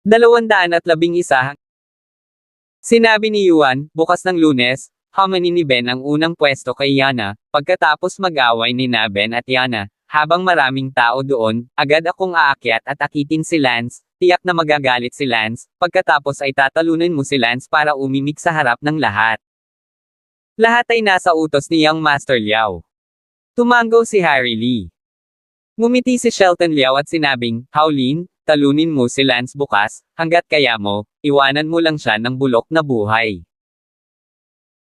211. Sinabi ni Yuan, bukas ng Lunes, humani ni Ben ang unang pwesto kay Yana, pagkatapos mag-away ni na Ben at Yana. Habang maraming tao doon, agad akong aakyat at akitin si Lance, tiyak na magagalit si Lance, pagkatapos ay tatalunin mo si Lance para umimik sa harap ng lahat. Lahat ay nasa utos ni Young Master Liao. Tumango si Harry Lee. Ngumiti si Shelton Liao at sinabing, Howlin, talunin mo si Lance bukas, hanggat kaya mo, iwanan mo lang siya ng bulok na buhay.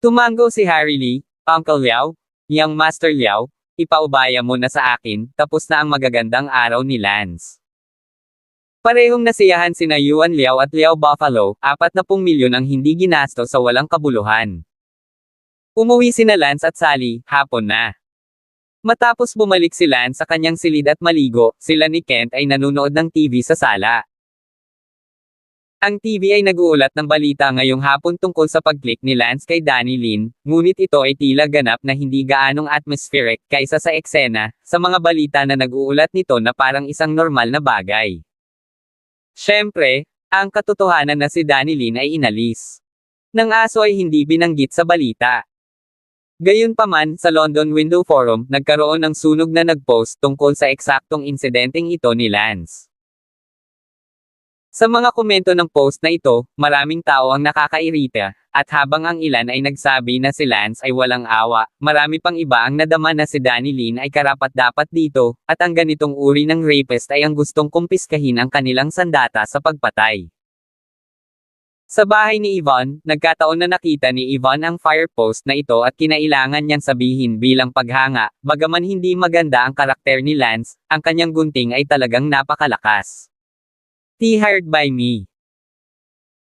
Tumango si Harry Lee, Uncle Liao, Young Master Liao, ipaubaya mo na sa akin, tapos na ang magagandang araw ni Lance. Parehong nasiyahan sina Yuan Liao at Liao Buffalo, 40 milyon ang hindi ginasto sa walang kabuluhan. Umuwi sina Lance at Sally, hapon na. Matapos bumalik si Lance sa kanyang silid at maligo, sila ni Kent ay nanunood ng TV sa sala. Ang TV ay nag-uulat ng balita ngayong hapon tungkol sa pag-click ni Lance kay Danny Lin, ngunit ito ay tila ganap na hindi gaanong atmospheric kaysa sa eksena, sa mga balita na nag-uulat nito na parang isang normal na bagay. Siyempre, ang katotohanan na si Danny Lin ay inalis ng aso ay hindi binanggit sa balita. Gayunpaman, sa London Window Forum, nagkaroon ng sunog na nag-post tungkol sa eksaktong insidenteng ito ni Lance. Sa mga komento ng post na ito, maraming tao ang nakakairita, at habang ang ilan ay nagsabi na si Lance ay walang awa, marami pang iba ang nadama na si Danny Lin ay karapat-dapat dito, at ang ganitong uri ng rapist ay ang gustong kumpiskahin ang kanilang sandata sa pagpatay. Sa bahay ni Yvonne, nagkataon na nakita ni Yvonne ang fire post na ito at kinailangan niyang sabihin bilang paghanga, bagaman hindi maganda ang karakter ni Lance, ang kanyang gunting ay talagang napakalakas. Hired by me.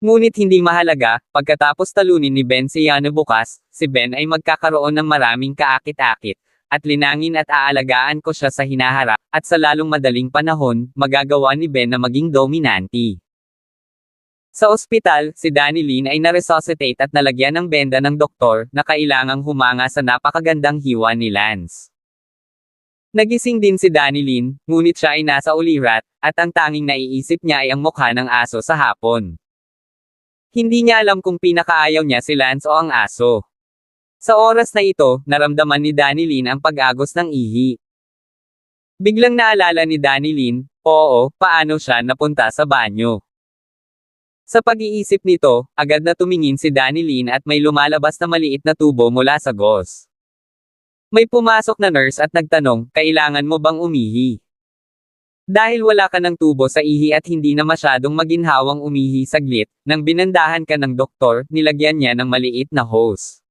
Ngunit hindi mahalaga, pagkatapos talunin ni Ben si Yana bukas, si Ben ay magkakaroon ng maraming kaakit-akit, at linangin at aalagaan ko siya sa hinaharap, at sa lalong madaling panahon, magagawa ni Ben na maging dominante. Sa ospital, si Danny Lin ay na-resuscitate at nalagyan ng benda ng doktor, na kailangang humanga sa napakagandang hiwa ni Lance. Nagising din si Danny Lin, ngunit siya ay nasa ulirat, at ang tanging naiisip niya ay ang mukha ng aso sa hapon. Hindi niya alam kung pinakaayaw niya si Lance o ang aso. Sa oras na ito, naramdaman ni Danny Lin ang pag-agos ng ihi. Biglang naalala ni Danny Lin, oo, paano siya napunta sa banyo. Sa pag-iisip nito, agad na tumingin si Danny Lin at may lumalabas na maliit na tubo mula sa gauze. May pumasok na nurse at nagtanong, kailangan mo bang umihi? Dahil wala ka ng tubo sa ihi at hindi na masyadong maginhawang umihi saglit, nang binandahan ka ng doktor, nilagyan niya ng maliit na hose.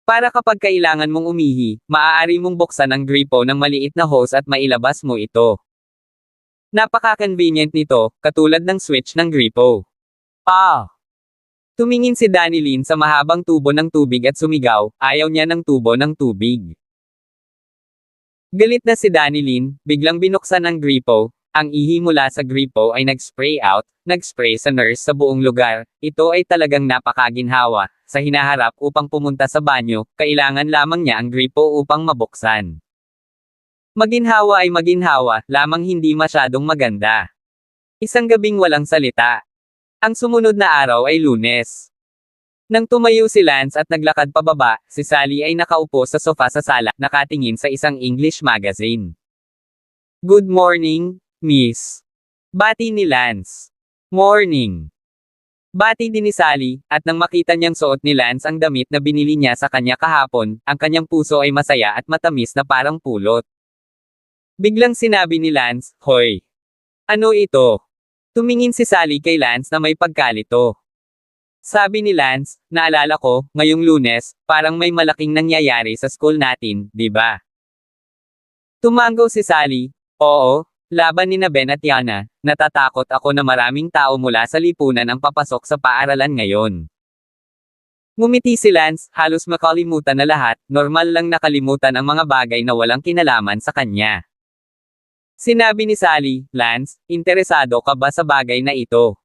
Para kapag kailangan mong umihi, maaari mong buksan ang gripo ng maliit na hose at mailabas mo ito. Napaka-convenient nito, katulad ng switch ng gripo. Tumingin si Danny Lin sa mahabang tubo ng tubig at sumigaw, ayaw niya ng tubo ng tubig. Galit na si Danny Lin, biglang binuksan ang gripo, ang ihi mula sa gripo ay nag-spray out, nag-spray sa nurse sa buong lugar, ito ay talagang napakaginhawa, sa hinaharap upang pumunta sa banyo, kailangan lamang niya ang gripo upang mabuksan. Maginhawa ay maginhawa, lamang hindi masyadong maganda. Isang gabing walang salita. Ang sumunod na araw ay Lunes. Nang tumayo si Lance at naglakad pababa, si Sally ay nakaupo sa sofa sa sala, nakatingin sa isang English magazine. Good morning, miss. Bati ni Lance. Morning. Bati din ni Sally, at nang makita niyang suot ni Lance ang damit na binili niya sa kanya kahapon, ang kanyang puso ay masaya at matamis na parang pulot. Biglang sinabi ni Lance, hoy. Ano ito? Tumingin si Sally kay Lance na may pagkalito. Sabi ni Lance, naalala ko, ngayong Lunes, parang may malaking nangyayari sa school natin, di ba? Tumango si Sally, oo, laban ni na Ben at Yana, natatakot ako na maraming tao mula sa lipunan ang papasok sa paaralan ngayon. Ngumiti si Lance, halos makalimutan na lahat, normal lang nakalimutan ang mga bagay na walang kinalaman sa kanya. Sinabi ni Sally, Lance, interesado ka ba sa bagay na ito?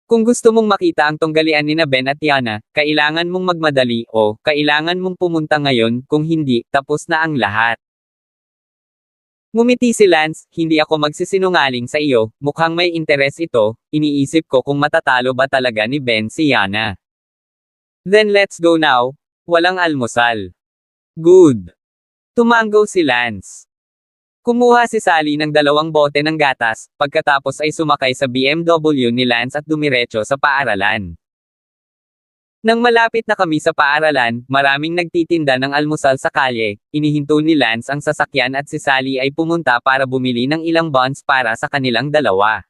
Kung gusto mong makita ang tunggalian ni na Ben at Yana, kailangan mong magmadali o kailangan mong pumunta ngayon, kung hindi, tapos na ang lahat. Ngumiti si Lance, hindi ako magsisinungaling sa iyo, mukhang may interes ito, iniisip ko kung matatalo ba talaga ni Ben si Yana. Then let's go now. Walang almusal. Good. Tumango si Lance. Kumuha si Sally ng 2 bote ng gatas, pagkatapos ay sumakay sa BMW ni Lance at dumiretso sa paaralan. Nang malapit na kami sa paaralan, maraming nagtitinda ng almusal sa kalye, inihinto ni Lance ang sasakyan at si Sally ay pumunta para bumili ng ilang buns para sa kanilang dalawa.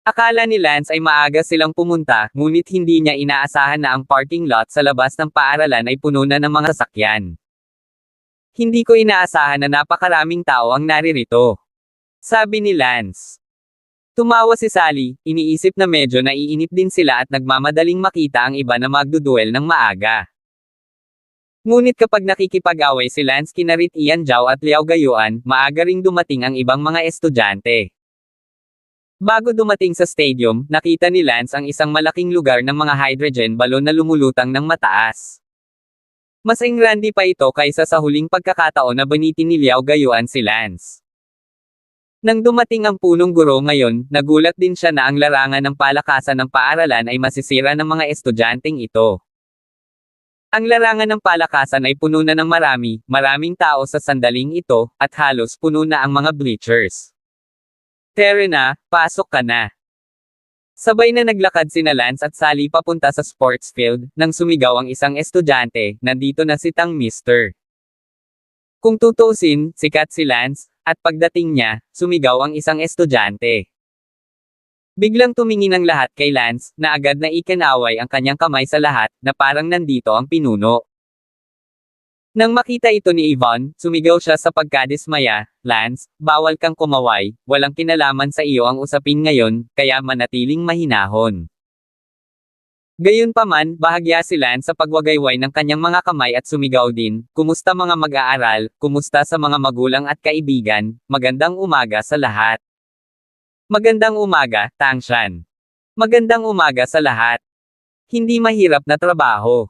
Akala ni Lance ay maaga silang pumunta, ngunit hindi niya inaasahan na ang parking lot sa labas ng paaralan ay puno na ng mga sasakyan. Hindi ko inaasahan na napakaraming tao ang naririto. Sabi ni Lance. Tumawa si Sally, iniisip na medyo naiinip din sila at nagmamadaling makita ang iba na magduduel ng maaga. Ngunit kapag nakikipag-away si Lance kina Ian Zhao at Liao Gayuan, maaga ring dumating ang ibang mga estudyante. Bago dumating sa stadium, nakita ni Lance ang isang malaking lugar ng mga hydrogen balon na lumulutang ng mataas. Mas engrande pa ito kaysa sa huling pagkakataon na banitin ni Liao Gayuan si Lance. Nang dumating ang punong guro ngayon, nagulat din siya na ang larangan ng palakasan ng paaralan ay masisira ng mga estudyanteng ito. Ang larangan ng palakasan ay puno na ng maraming tao sa sandaling ito, at halos puno na ang mga bleachers. Terena, pasok ka na. Sabay na naglakad sina Lance at Sally papunta sa sports field, nang sumigaw ang isang estudyante, nandito na si Tang Mister. Kung tutuusin, sikat si Lance, at pagdating niya, sumigaw ang isang estudyante. Biglang tumingin ang lahat kay Lance, na agad na ikinaway ang kanyang kamay sa lahat, na parang nandito ang pinuno. Nang makita ito ni Yvonne, sumigaw siya sa pagkadismaya, Lance, bawal kang kumaway, walang kinalaman sa iyo ang usapin ngayon, kaya manatiling mahinahon. Gayunpaman, bahagya si Lance sa pagwagayway ng kanyang mga kamay at sumigaw din, kumusta mga mag-aaral, kumusta sa mga magulang at kaibigan, magandang umaga sa lahat. Magandang umaga, Tangshan. Magandang umaga sa lahat. Hindi mahirap na trabaho.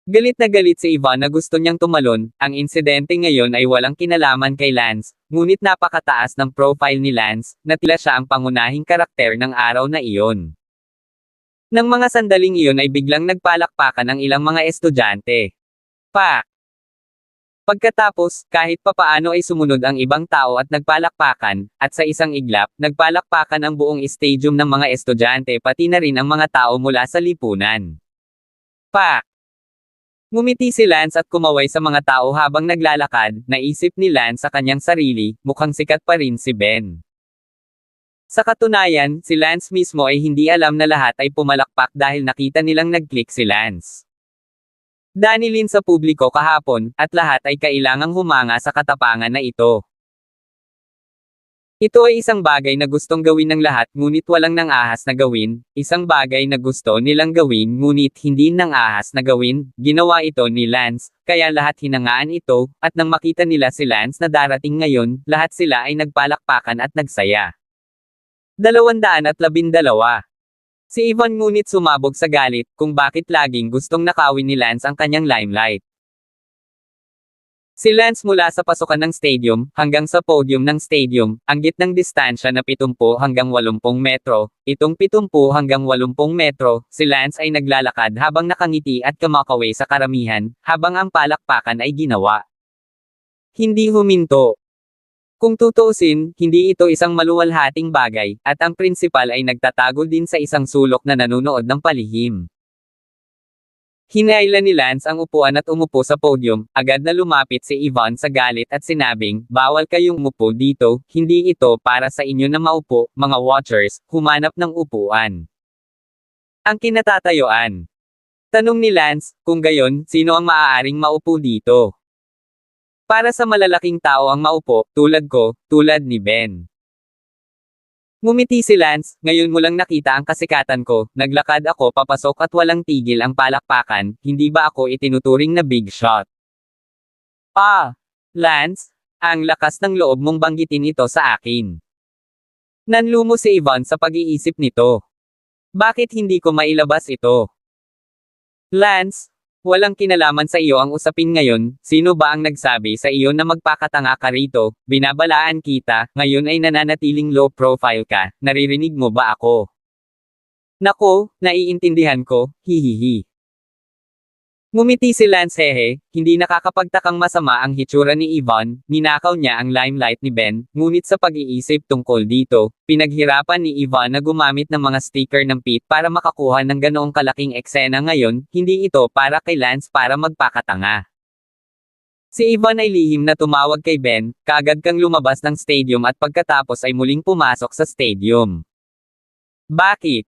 Galit na galit si Yvonne na gusto niyang tumalon, ang insidente ngayon ay walang kinalaman kay Lance, ngunit napakataas ng profile ni Lance, na tila siya ang pangunahing karakter ng araw na iyon. Nang mga sandaling iyon ay biglang nagpalakpakan ang ilang mga estudyante. Pagkatapos, kahit papaano ay sumunod ang ibang tao at nagpalakpakan, at sa isang iglap, nagpalakpakan ang buong stadium ng mga estudyante pati na rin ang mga tao mula sa lipunan. Ngumiti si Lance at kumaway sa mga tao habang naglalakad, naisip ni Lance sa kanyang sarili, mukhang sikat pa rin si Ben. Sa katunayan, si Lance mismo ay hindi alam na lahat ay pumalakpak dahil nakita nilang nag-click si Lance. Danilin sa publiko kahapon, at lahat ay kailangang humanga sa katapangan na ito. Ito ay isang bagay na gustong gawin ng lahat ngunit walang nang-ahas na gawin, isang bagay na gusto nilang gawin ngunit hindi nang-ahas na gawin, ginawa ito ni Lance, kaya lahat hinangaan ito, at nang makita nila si Lance na darating ngayon, lahat sila ay nagpalakpakan at nagsaya. 212. Si Yvonne ngunit sumabog sa galit, kung bakit laging gustong nakawin ni Lance ang kanyang limelight. Si Lance mula sa pasukan ng stadium, hanggang sa podium ng stadium, ang gitnang distansya na 70 hanggang 80 metro, itong 70 hanggang 80 metro, si Lance ay naglalakad habang nakangiti at kumakaway sa karamihan, habang ang palakpakan ay ginawa. Hindi huminto. Kung tutuusin, hindi ito isang maluwalhating bagay, at ang prinsipal ay nagtatago din sa isang sulok na nanunood ng palihim. Hinailan ni Lance ang upuan at umupo sa podium, agad na lumapit si Yvonne sa galit at sinabing, bawal kayong umupo dito, hindi ito para sa inyo na maupo, mga watchers, humanap ng upuan. Ang kinatatayuan. Tanong ni Lance, kung gayon, sino ang maaaring maupo dito? Para sa malalaking tao ang maupo, tulad ko, tulad ni Ben. Ngumiti si Lance, ngayon mo lang nakita ang kasikatan ko, naglakad ako papasok at walang tigil ang palakpakan, hindi ba ako itinuturing na big shot? Lance, ang lakas ng loob mong banggitin ito sa akin. Nanlumo si Yvonne sa pag-iisip nito. Bakit hindi ko mailabas ito? Lance, Walang kinalaman sa iyo ang usapin ngayon, sino ba ang nagsabi sa iyo na magpakatanga ka rito, binabalaan kita, ngayon ay nananatiling low profile ka, naririnig mo ba ako? Nako, naiintindihan ko, hihihi. Ngumiti si Lance hehe, hindi nakakapagtakang masama ang hitsura ni Yvonne, ninakaw niya ang limelight ni Ben, ngunit sa pag-iisip tungkol dito, pinaghirapan ni Yvonne na gumamit ng mga sticker ng Pete para makakuha ng ganoong kalaking eksena ngayon, hindi ito para kay Lance para magpakatanga. Si Yvonne ay lihim na tumawag kay Ben, kaagad kang lumabas ng stadium at pagkatapos ay muling pumasok sa stadium. Bakit?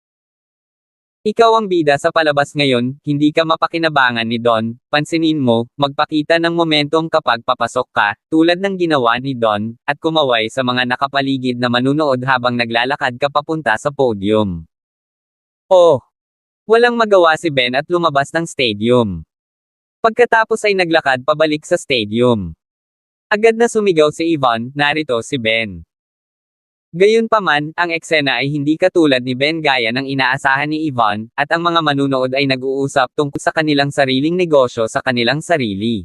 Ikaw ang bida sa palabas ngayon, hindi ka mapakinabangan ni Don, pansinin mo, magpakita ng momentum kapag papasok ka, tulad ng ginawa ni Don, at kumaway sa mga nakapaligid na manunood habang naglalakad ka papunta sa podium. Oh! Walang magawa si Ben at lumabas ng stadium. Pagkatapos ay naglakad pabalik sa stadium. Agad na sumigaw si Yvonne, narito si Ben. Gayunpaman, ang eksena ay hindi katulad ni Ben gaya ng inaasahan ni Yvonne, at ang mga manunood ay nag-uusap tungkol sa kanilang sariling negosyo sa kanilang sarili.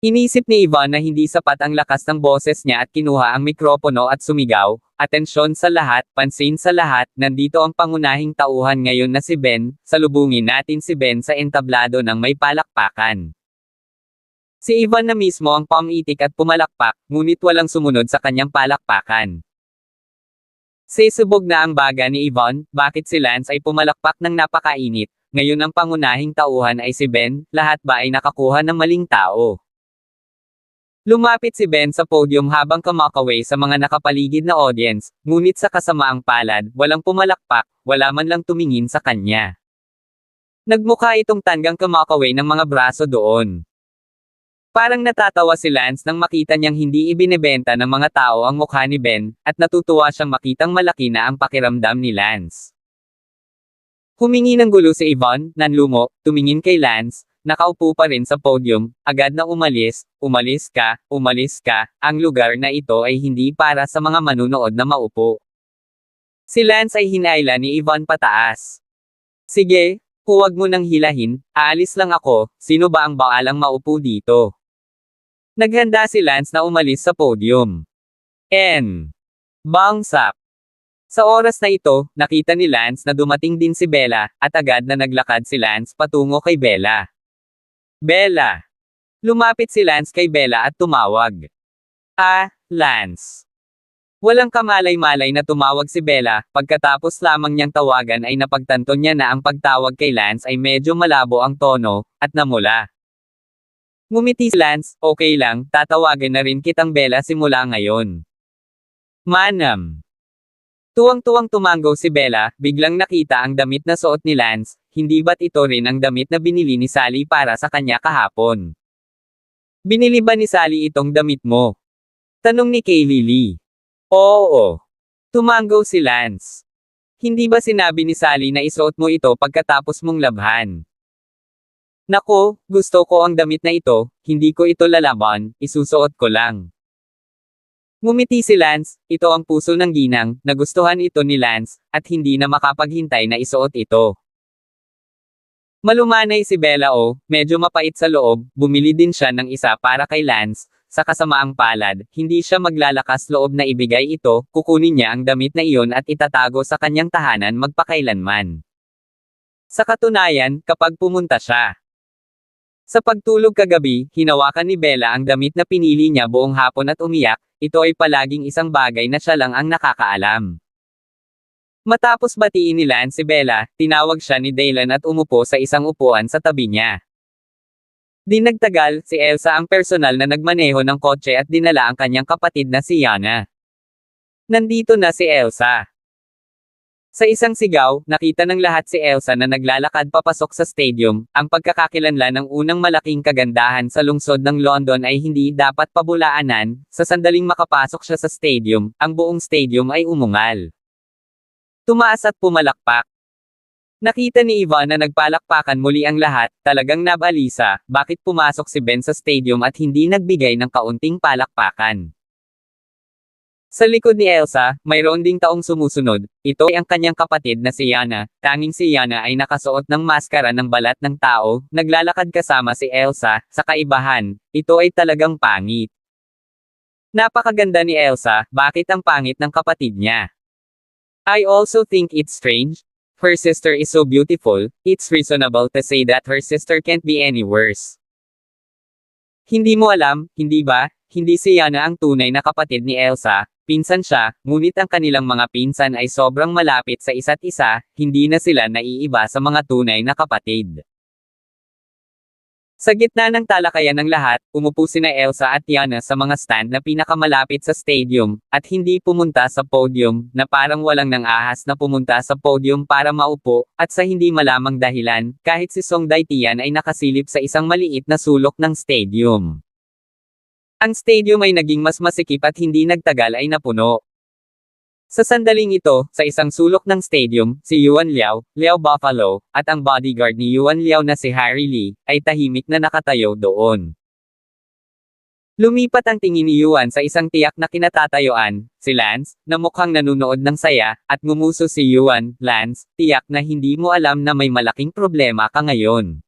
Inisip ni Yvonne na hindi sapat ang lakas ng boses niya at kinuha ang mikropono at sumigaw, atensyon sa lahat, pansin sa lahat, nandito ang pangunahing tauhan ngayon na si Ben, salubungin natin si Ben sa entablado ng may palakpakan. Si Yvonne na mismo ang pumitik at pumalakpak, ngunit walang sumunod sa kanyang palakpakan. Sisubog na ang baga ni Yvonne, bakit si Lance ay pumalakpak ng napakainit, ngayon ang pangunahing tauhan ay si Ben, lahat ba ay nakakuha ng maling tao? Lumapit si Ben sa podium habang kumakaway sa mga nakapaligid na audience, ngunit sa kasamaang palad, walang pumalakpak, wala man lang tumingin sa kanya. Nagmukha itong tanggang kumakaway ng mga braso doon. Parang natatawa si Lance nang makita niyang hindi ibinebenta ng mga tao ang mukha ni Ben, at natutuwa siyang makitang malaki na ang pakiramdam ni Lance. Humingi ng gulo si Yvonne, nanlumo, tumingin kay Lance, nakaupo pa rin sa podium, agad na umalis ka, ang lugar na ito ay hindi para sa mga manunood na maupo. Si Lance ay hinayla ni Yvonne pataas. Sige, huwag mo nang hilahin, aalis lang ako, sino ba ang baalang maupo dito? Naghanda si Lance na umalis sa podium. Bangsak. Sa oras na ito, nakita ni Lance na dumating din si Bella, at agad na naglakad si Lance patungo kay Bella. Bella! Lumapit si Lance kay Bella at tumawag. Lance. Walang kamalay-malay na tumawag si Bella, pagkatapos lamang niyang tawagan ay napagtanto niya na ang pagtawag kay Lance ay medyo malabo ang tono, at namula. Ngumiti si Lance, okay lang, tatawagin na rin kitang Bella simula ngayon. Manam. Tuwang-tuwang tumango si Bella, biglang nakita ang damit na suot ni Lance, hindi ba't ito rin ang damit na binili ni Sally para sa kanya kahapon? Binili ba ni Sally itong damit mo? Tanong ni Kaylee Lee. Oo. Tumango si Lance. Hindi ba sinabi ni Sally na isuot mo ito pagkatapos mong labhan? Nako, gusto ko ang damit na ito, hindi ko ito lalaban, isusuot ko lang. Ngumiti si Lance, ito ang puso ng ginang, nagustuhan ito ni Lance, at hindi na makapaghintay na isuot ito. Malumanay si Bella medyo mapait sa loob, bumili din siya ng isa para kay Lance, sa kasamaang palad, hindi siya maglalakas loob na ibigay ito, kukunin niya ang damit na iyon at itatago sa kanyang tahanan magpakailanman. Sa katunayan, kapag pumunta siya sa pagtulog kagabi, hinawakan ni Bella ang damit na pinili niya buong hapon at umiyak, ito ay palaging isang bagay na siya lang ang nakakaalam. Matapos batiin ni Lance si Bella, tinawag siya ni Dylan at umupo sa isang upuan sa tabi niya. Di nagtagal, si Elsa ang personal na nagmaneho ng kotse at dinala ang kanyang kapatid na si Yana. Nandito na si Elsa. Sa isang sigaw, nakita ng lahat si Elsa na naglalakad papasok sa stadium. Ang pagkakakilanlan ng unang malaking kagandahan sa lungsod ng London ay hindi dapat pabulaanan. Sa sandaling makapasok siya sa stadium, ang buong stadium ay umungal. Tumaas at pumalakpak. Nakita ni Yvonne na nagpalakpakan muli ang lahat, talagang nabalisa, bakit pumasok si Ben sa stadium at hindi nagbigay ng kaunting palakpakan. Sa likod ni Elsa, mayroon ding taong sumusunod. Ito ay ang kanyang kapatid na si Yana. Tanging si Yana ay nakasuot ng maskara ng balat ng tao, naglalakad kasama si Elsa. Sa kaibahan, ito ay talagang pangit. Napakaganda ni Elsa, bakit ang pangit ng kapatid niya? I also think it's strange. Her sister is so beautiful, it's reasonable to say that her sister can't be any worse. Hindi mo alam, hindi ba? Hindi si Yana ang tunay na kapatid ni Elsa, pinsan siya, ngunit ang kanilang mga pinsan ay sobrang malapit sa isa't isa, hindi na sila naiiba sa mga tunay na kapatid. Sa gitna ng talakayan ng lahat, umupo sina Elsa at Yana sa mga stand na pinakamalapit sa stadium, at hindi pumunta sa podium, na parang walang nang ahas na pumunta sa podium para maupo, at sa hindi malamang dahilan, kahit si Song Daitian ay nakasilip sa isang maliit na sulok ng stadium. Ang stadium ay naging mas masikip at hindi nagtagal ay napuno. Sa sandaling ito, sa isang sulok ng stadium, si Yuan Liao, Liao Buffalo, at ang bodyguard ni Yuan Liao na si Harry Lee, ay tahimik na nakatayo doon. Lumipat ang tingin ni Yuan sa isang tiyak na kinatatayuan, si Lance, na mukhang nanunood ng saya, at ngumuso si Yuan. Lance, tiyak na hindi mo alam na may malaking problema ka ngayon.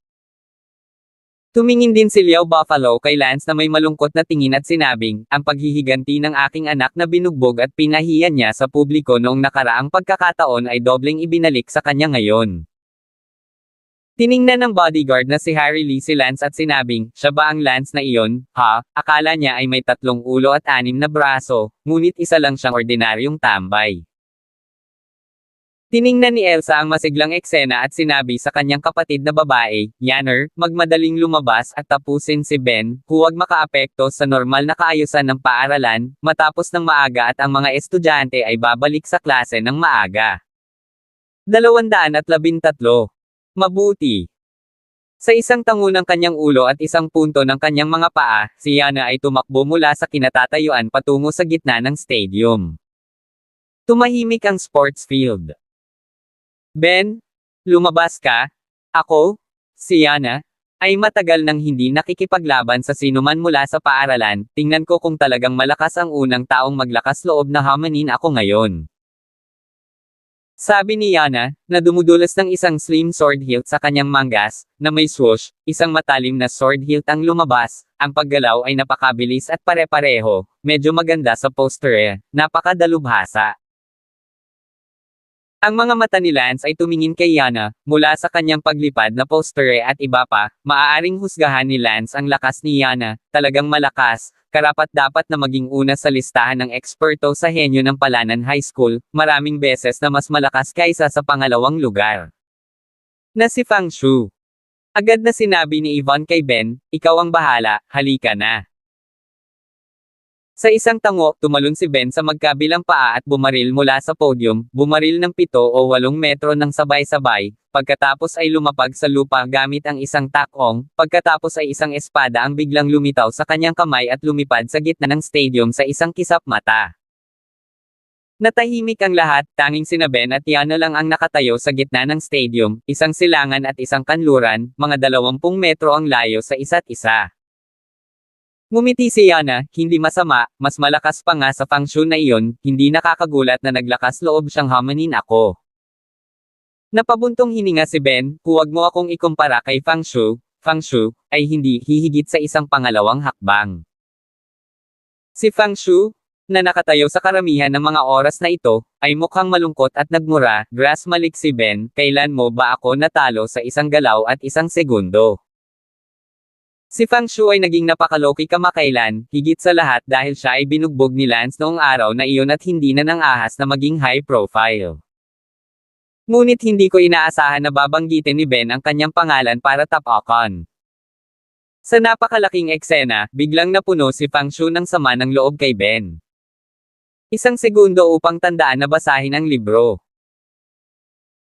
Tumingin din si Liao Buffalo kay Lance na may malungkot na tingin at sinabing, ang paghihiganti ng aking anak na binugbog at pinahiyan niya sa publiko noong nakaraang pagkakataon ay dobleng ibinalik sa kanya ngayon. Tiningnan ng bodyguard na si Harry Lee si Lance at sinabing, siya ba ang Lance na iyon? Ha? Akala niya ay may 3 ulo at 6 na braso, ngunit isa lang siyang ordinaryong tambay. Tiningnan ni Elsa ang masiglang eksena at sinabi sa kanyang kapatid na babae, Yanner, magmadaling lumabas at tapusin si Ben, huwag makaapekto sa normal na kaayusan ng paaralan, matapos ng maaga at ang mga estudyante ay babalik sa klase ng maaga. 213. Mabuti. Sa isang tango ng kanyang ulo at isang punto ng kanyang mga paa, si Yana ay tumakbo mula sa kinatatayuan patungo sa gitna ng stadium. Tumahimik ang sports field. Ben, lumabas ka? Ako, si Yana, ay matagal nang hindi nakikipaglaban sa sinuman mula sa paaralan, tingnan ko kung talagang malakas ang unang taong maglakas loob na hamanin ako ngayon. Sabi ni Yana, na dumudulas ng isang slim sword hilt sa kanyang manggas, na may swoosh, isang matalim na sword hilt ang lumabas, ang paggalaw ay napakabilis at pare-pareho, medyo maganda sa poster napakadalubhasa. Ang mga mata ni Lance ay tumingin kay Yana, mula sa kanyang paglipad na poster at iba pa, maaaring husgahan ni Lance ang lakas ni Yana, talagang malakas, karapat-dapat na maging una sa listahan ng eksperto sa henyo ng Palanan High School, maraming beses na mas malakas kaysa sa pangalawang lugar. Na si Fang Shu. Agad na sinabi ni Yvonne kay Ben, ikaw ang bahala, halika na. Sa isang tango, tumalon si Ben sa magkabilang paa at bumaril mula sa podium, bumaril ng 7 o 8 metro ng sabay-sabay, pagkatapos ay lumapag sa lupa gamit ang isang takong, pagkatapos ay isang espada ang biglang lumitaw sa kanyang kamay at lumipad sa gitna ng stadium sa isang kisap mata. Natahimik ang lahat, tanging sina Ben at Yana lang ang nakatayo sa gitna ng stadium, isang silangan at isang kanluran, mga 20 metro ang layo sa isa't isa. Ngumiti si Yana, hindi masama, mas malakas pa nga sa Fang Shu na iyon, hindi nakakagulat na naglakas loob siyang hamanin ako. Napabuntong hininga si Ben, huwag mo akong ikumpara kay Fang Shu, ay hindi hihigit sa isang pangalawang hakbang. Si Fang Shu, na nakatayo sa karamihan ng mga oras na ito, ay mukhang malungkot at nagmura, grass malik si Ben, kailan mo ba ako natalo sa isang galaw at isang segundo? Si Fang Shu ay naging napakaloki kamakailan, higit sa lahat dahil siya ay binugbog ni Lance noong araw na iyon at hindi na nang ahas na maging high profile. Ngunit hindi ko inaasahan na babanggitin ni Ben ang kanyang pangalan para tapakan. Sa napakalaking eksena, biglang napuno si Fang Shu ng sama ng loob kay Ben. Isang segundo upang tandaan na basahin ang libro.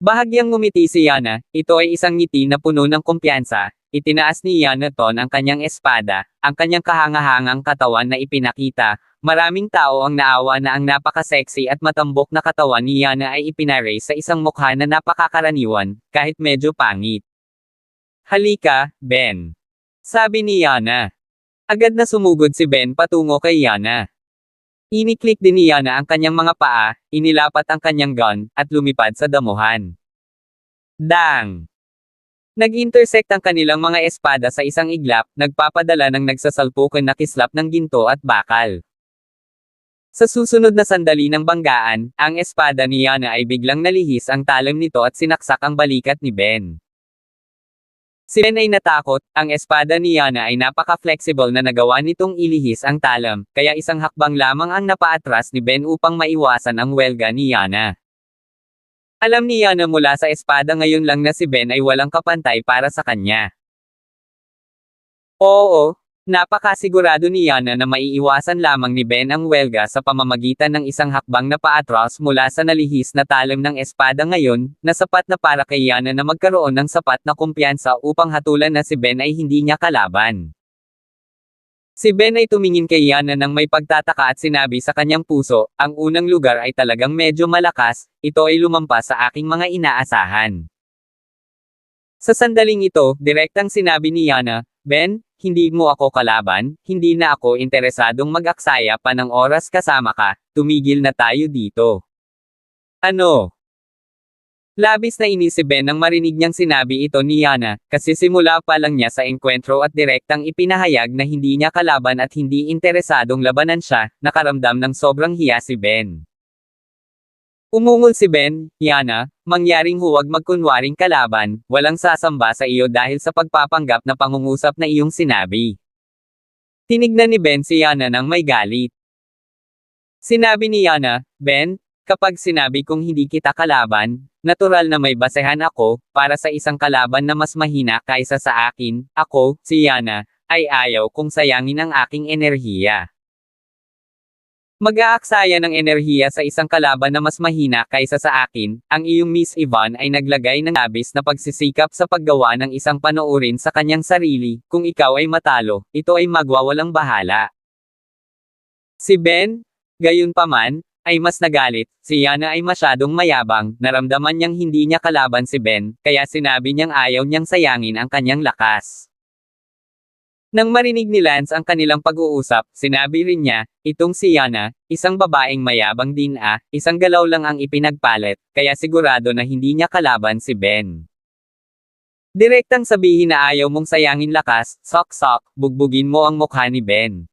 Bahagyang ngumiti si Yana, ito ay isang ngiti na puno ng kumpiyansa. Itinaas ni Yana Ton ang kanyang espada, ang kanyang kahangahangang katawan na ipinakita. Maraming tao ang naawa na ang napaka-sexy at matambok na katawan ni Yana ay ipinare sa isang mukha na napakakaraniwan, kahit medyo pangit. Halika, Ben. Sabi ni Yana. Agad na sumugod si Ben patungo kay Yana. Iniklik din ni Yana ang kanyang mga paa, inilapat ang kanyang gun, at lumipad sa damuhan. Dang! Nag-intersect ang kanilang mga espada sa isang iglap, nagpapadala ng nagsasalpukan na kislap ng ginto at bakal. Sa susunod na sandali ng banggaan, ang espada ni Yana ay biglang nalihis ang talim nito at sinaksak ang balikat ni Ben. Si Ben ay natakot, ang espada ni Yana ay napaka-flexible na nagawa nitong ilihis ang talam, kaya isang hakbang lamang ang napaatras ni Ben upang maiwasan ang welga ni Yana. Alam ni Yana mula sa espada ngayon lang na si Ben ay walang kapantay para sa kanya. Oo, napakasigurado ni Yana na maiiwasan lamang ni Ben ang welga sa pamamagitan ng isang hakbang na paatras mula sa nalihis na talim ng espada ngayon, na sapat na para kay Yana na magkaroon ng sapat na kumpiyansa upang hatulan na si Ben ay hindi niya kalaban. Si Ben ay tumingin kay Yana nang may pagtataka at sinabi sa kanyang puso, ang unang lugar ay talagang medyo malakas, ito ay lumampas sa aking mga inaasahan. Sa sandaling ito, direktang sinabi ni Yana, Ben, hindi mo ako kalaban, hindi na ako interesadong mag-aksaya pa ng oras kasama ka, tumigil na tayo dito. Ano? Labis na inis si Ben nang marinig niyang sinabi ito ni Yana, kasi simula pa lang niya sa engkwentro at direktang ipinahayag na hindi niya kalaban at hindi interesadong labanan siya, nakaramdam ng sobrang hiya si Ben. Umungol si Ben, Yana, mangyaring huwag magkunwaring kalaban, walang sasamba sa iyo dahil sa pagpapanggap na pangungusap na iyong sinabi. Tinignan ni Ben si Yana nang may galit. Sinabi ni Yana, Ben, kapag sinabi kong hindi kita kalaban, natural na may basehan ako, para sa isang kalaban na mas mahina kaysa sa akin, ako, si Yana, ay ayaw kong sayangin ang aking enerhiya. Mag-aaksaya ng enerhiya sa isang kalaban na mas mahina kaysa sa akin, ang iyong Miss Yvonne ay naglagay ng labis na pagsisikap sa paggawa ng isang panoorin sa kanyang sarili, kung ikaw ay matalo, ito ay magwawalang bahala. Si Ben, gayunpaman, ay mas nagalit, si Yana ay masyadong mayabang, naramdaman niyang hindi niya kalaban si Ben, kaya sinabi niyang ayaw niyang sayangin ang kanyang lakas. Nang marinig ni Lance ang kanilang pag-uusap, sinabi rin niya, itong si Yana, isang babaeng mayabang din isang galaw lang ang ipinagpalit, kaya sigurado na hindi niya kalaban si Ben. Direktang sabihin na ayaw mong sayangin lakas, sok-sok, bugbugin mo ang mukha ni Ben.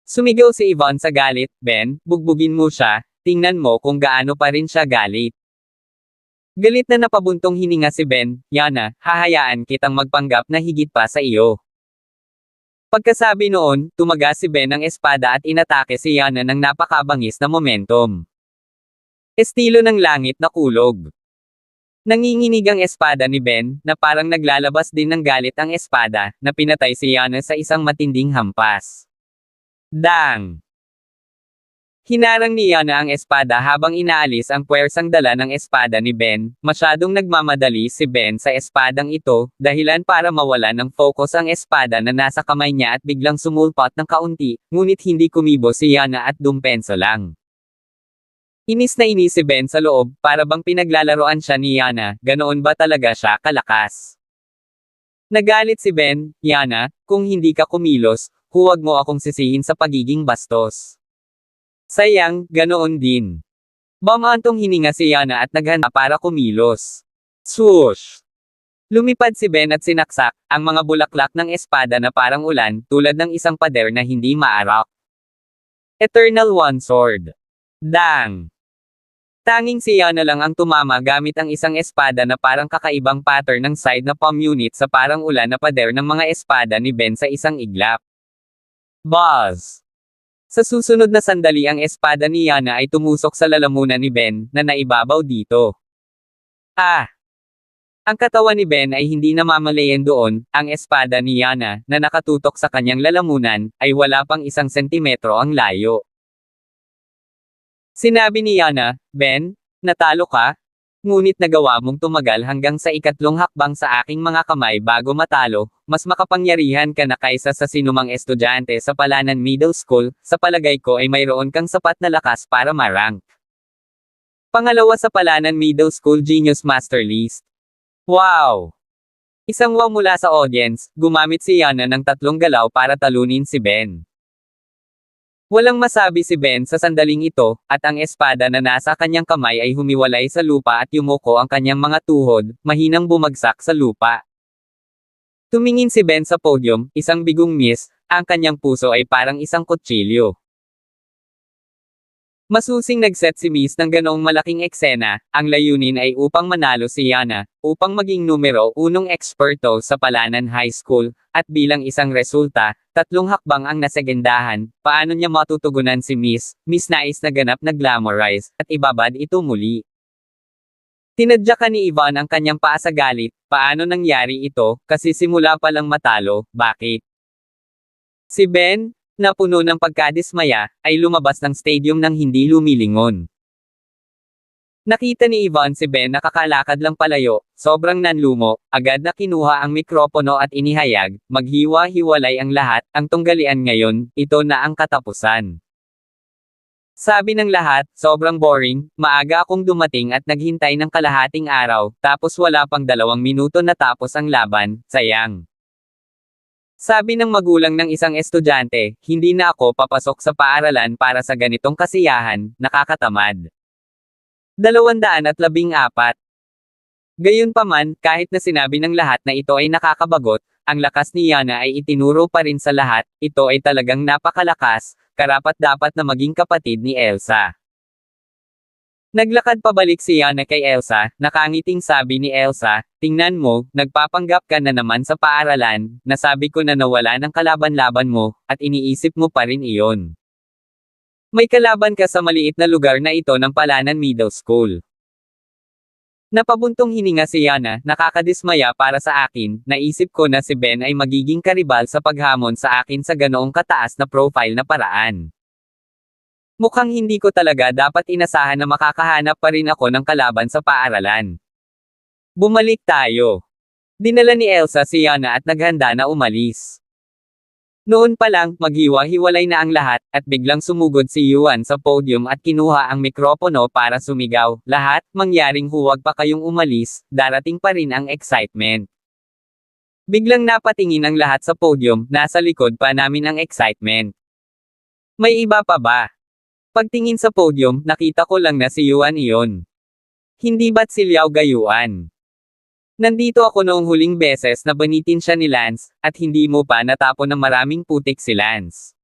Sumigaw si Yvonne sa galit, Ben, bugbugin mo siya, tingnan mo kung gaano pa rin siya galit. Galit na napabuntong hininga si Ben, Yana, hahayaan kitang magpanggap na higit pa sa iyo. Pagkasabi noon, tumaga si Ben ng espada at inatake si Yana ng napakabangis na momentum. Estilo ng langit na kulog. Nanginginig ang espada ni Ben, na parang naglalabas din ng galit ang espada, na pinatay si Yana sa isang matinding hampas. Dang! Hinarang ni Yana ang espada habang inaalis ang puwersang dala ng espada ni Ben, masyadong nagmamadali si Ben sa espadang ito, dahilan para mawala ng focus ang espada na nasa kamay niya at biglang sumulpot ng kaunti, ngunit hindi kumibo si Yana at dumpenso lang. Inis na inis si Ben sa loob, para bang pinaglalaroan siya ni Yana, ganoon ba talaga siya kalakas? Nagalit si Ben, Yana, kung hindi ka kumilos, huwag mo akong sisihin sa pagiging bastos. Sayang, ganoon din. Bamantong hininga si Yana at naghanda para kumilos. Swoosh! Lumipad si Ben at sinaksak, ang mga bulaklak ng espada na parang ulan, tulad ng isang pader na hindi maarak. Eternal One Sword. Dang! Tanging si Yana lang ang tumama gamit ang isang espada na parang kakaibang pattern ng side na palm unit sa parang ulan na pader ng mga espada ni Ben sa isang iglap. Buzz! Sa susunod na sandali ang espada ni Yana ay tumusok sa lalamunan ni Ben, na naibabaw dito. Ang katawan ni Ben ay hindi namamalayan doon, ang espada ni Yana, na nakatutok sa kanyang lalamunan, ay wala pang 1 sentimetro ang layo. Sinabi ni Yana, Ben, natalo ka? Ngunit nagawa mong tumagal hanggang sa ikatlong hakbang sa aking mga kamay bago matalo, mas makapangyarihan ka na kaysa sa sinumang estudyante sa Palanan Middle School, sa palagay ko ay mayroon kang sapat na lakas para ma-rank. Pangalawa sa Palanan Middle School Genius Master List. Wow! Isang wow mula sa audience, gumamit si Yana ng 3 galaw para talunin si Ben. Walang masabi si Ben sa sandaling ito, at ang espada na nasa kanyang kamay ay humiwalay sa lupa at yumuko ang kanyang mga tuhod, mahinang bumagsak sa lupa. Tumingin si Ben sa podium, isang bigong miss, ang kanyang puso ay parang isang kutsilyo. Masusing nagset si Miss ng ganoong malaking eksena, ang layunin ay upang manalo si Yana, upang maging numero unong eksperto sa Palanan High School, at bilang isang resulta, 3 hakbang ang nasegendahan, paano niya matutugunan si Miss, Miss nais na ganap na glamorize, at ibabad ito muli. Tinadyakan ni Ivan ang kanyang paa sa galit, paano nangyari ito, kasi simula pa lang matalo, bakit? Si Ben, na puno ng pagkadismaya, ay lumabas ng stadium nang hindi lumilingon. Nakita ni Ivan si Ben nakakalakad lang palayo, sobrang nanlumo, agad na kinuha ang mikropono at inihayag, maghiwa-hiwalay ang lahat, ang tunggalian ngayon, ito na ang katapusan. Sabi ng lahat, sobrang boring, maaga akong dumating at naghintay ng kalahating araw, tapos wala pang 2 minuto na tapos ang laban, sayang. Sabi ng magulang ng isang estudyante, hindi na ako papasok sa paaralan para sa ganitong kasiyahan, nakakatamad. 214. Gayunpaman, kahit na sinabi ng lahat na ito ay nakakabagot, ang lakas ni Yana ay itinuro pa rin sa lahat, ito ay talagang napakalakas, karapat-dapat na maging kapatid ni Elsa. Naglakad pabalik si Yana kay Elsa, nakangiting sabi ni Elsa, tingnan mo, nagpapanggap ka na naman sa paaralan, nasabi ko na nawala ng kalaban-laban mo, at iniisip mo pa rin iyon. May kalaban ka sa maliit na lugar na ito ng Palanan Middle School. Napabuntong hininga si Yana, nakakadismaya para sa akin, naisip ko na si Ben ay magiging karibal sa paghamon sa akin sa ganoong kataas na profile na paraan. Mukhang hindi ko talaga dapat inasahan na makakahanap pa rin ako ng kalaban sa paaralan. Bumalik tayo. Dinala ni Elsa si Yana at naghanda na umalis. Noon pa lang, maghiwa-hiwalay na ang lahat, at biglang sumugod si Yuan sa podium at kinuha ang mikropono para sumigaw, lahat, mangyaring huwag pa kayong umalis, darating pa rin ang excitement. Biglang napatingin ang lahat sa podium, nasa likod pa namin ang excitement. May iba pa ba? Pagtingin sa podium, nakita ko lang na si Yuan iyon. Hindi ba't si Liao Gayuan? Nandito ako noong huling beses na banitin siya ni Lance, at hindi mo pa natapon ng maraming putik si Lance.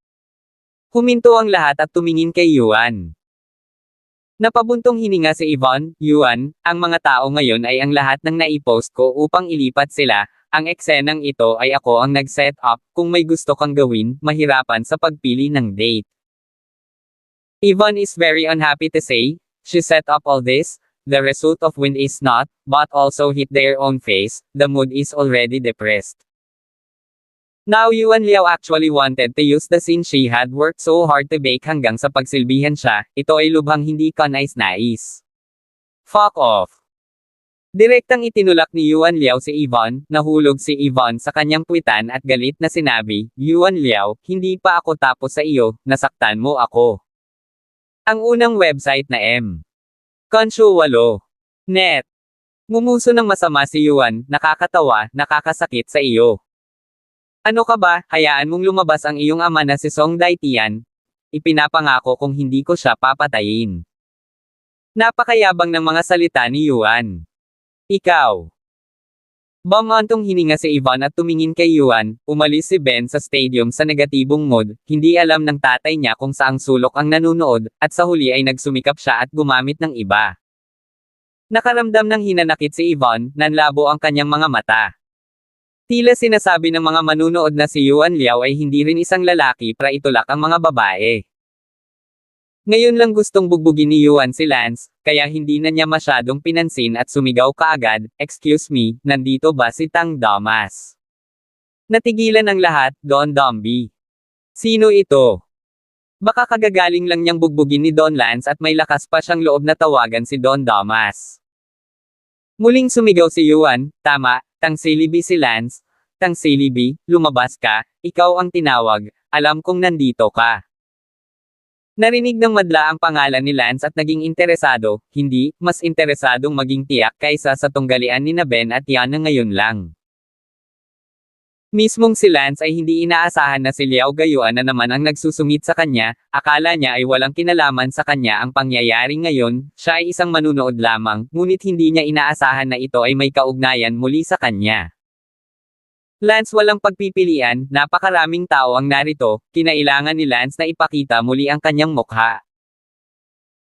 Huminto ang lahat at tumingin kay Yuan. Napabuntong hininga si Yvonne, Yuan, ang mga tao ngayon ay ang lahat ng naipost ko upang ilipat sila, ang eksenang ito ay ako ang nag-set up, kung may gusto kang gawin, mahirapan sa pagpili ng date. Yvonne is very unhappy to say, she set up all this, the result of wind is not, but also hit their own face, the mood is already depressed. Now Yuan Liao actually wanted to use the scene she had worked so hard to bake hanggang sa pagsilbihan siya, ito ay lubhang hindi ka nais-nais. Fuck off. Direktang itinulak ni Yuan Liao si Yvonne, nahulog si Yvonne sa kanyang puwitan at galit na sinabi, Yuan Liao, hindi pa ako tapos sa iyo, nasaktan mo ako. Ang unang website na Konshu 8. Net. Ngumuso ng masama si Yuan, nakakatawa, nakakasakit sa iyo. Ano ka ba, hayaan mong lumabas ang iyong ama na si Song Daitian? Ipinapangako kung hindi ko siya papatayin. Napakayabang ng mga salita ni Yuan. Ikaw. Bumantong hininga si Yvonne at tumingin kay Yuan, umalis si Ben sa stadium sa negatibong mood, hindi alam ng tatay niya kung saang sulok ang nanunood, at sa huli ay nagsumikap siya at gumamit ng iba. Nakaramdam ng hinanakit si Yvonne, nanlabo ang kanyang mga mata. Tila sinasabi ng mga manunood na si Yuan Liao ay hindi rin isang lalaki para itulak ang mga babae. Ngayon lang gustong bugbugin ni Yuan si Lance, kaya hindi na niya masyadong pinansin at sumigaw kaagad, excuse me, nandito ba si Tang Damas? Natigilan ang lahat, Don Domby. Sino ito? Baka kagagaling lang niyang bugbugin ni Don Lance at may lakas pa siyang loob na tawagan si Don Damas. Muling sumigaw si Yuan, tama, Tang Silibi si Lance. Tang Silibi, lumabas ka, ikaw ang tinawag, alam kong nandito ka. Narinig ng madla ang pangalan ni Lance at naging interesado, hindi, mas interesadong maging tiyak kaysa sa tunggalian ni Ben at Yana ngayon lang. Mismong si Lance ay hindi inaasahan na si Liao Gayuan na naman ang nagsusungit sa kanya, akala niya ay walang kinalaman sa kanya ang pangyayari ngayon, siya ay isang manunood lamang, ngunit hindi niya inaasahan na ito ay may kaugnayan muli sa kanya. Lance, walang pagpipilian, napakaraming tao ang narito, kinailangan ni Lance na ipakita muli ang kanyang mukha.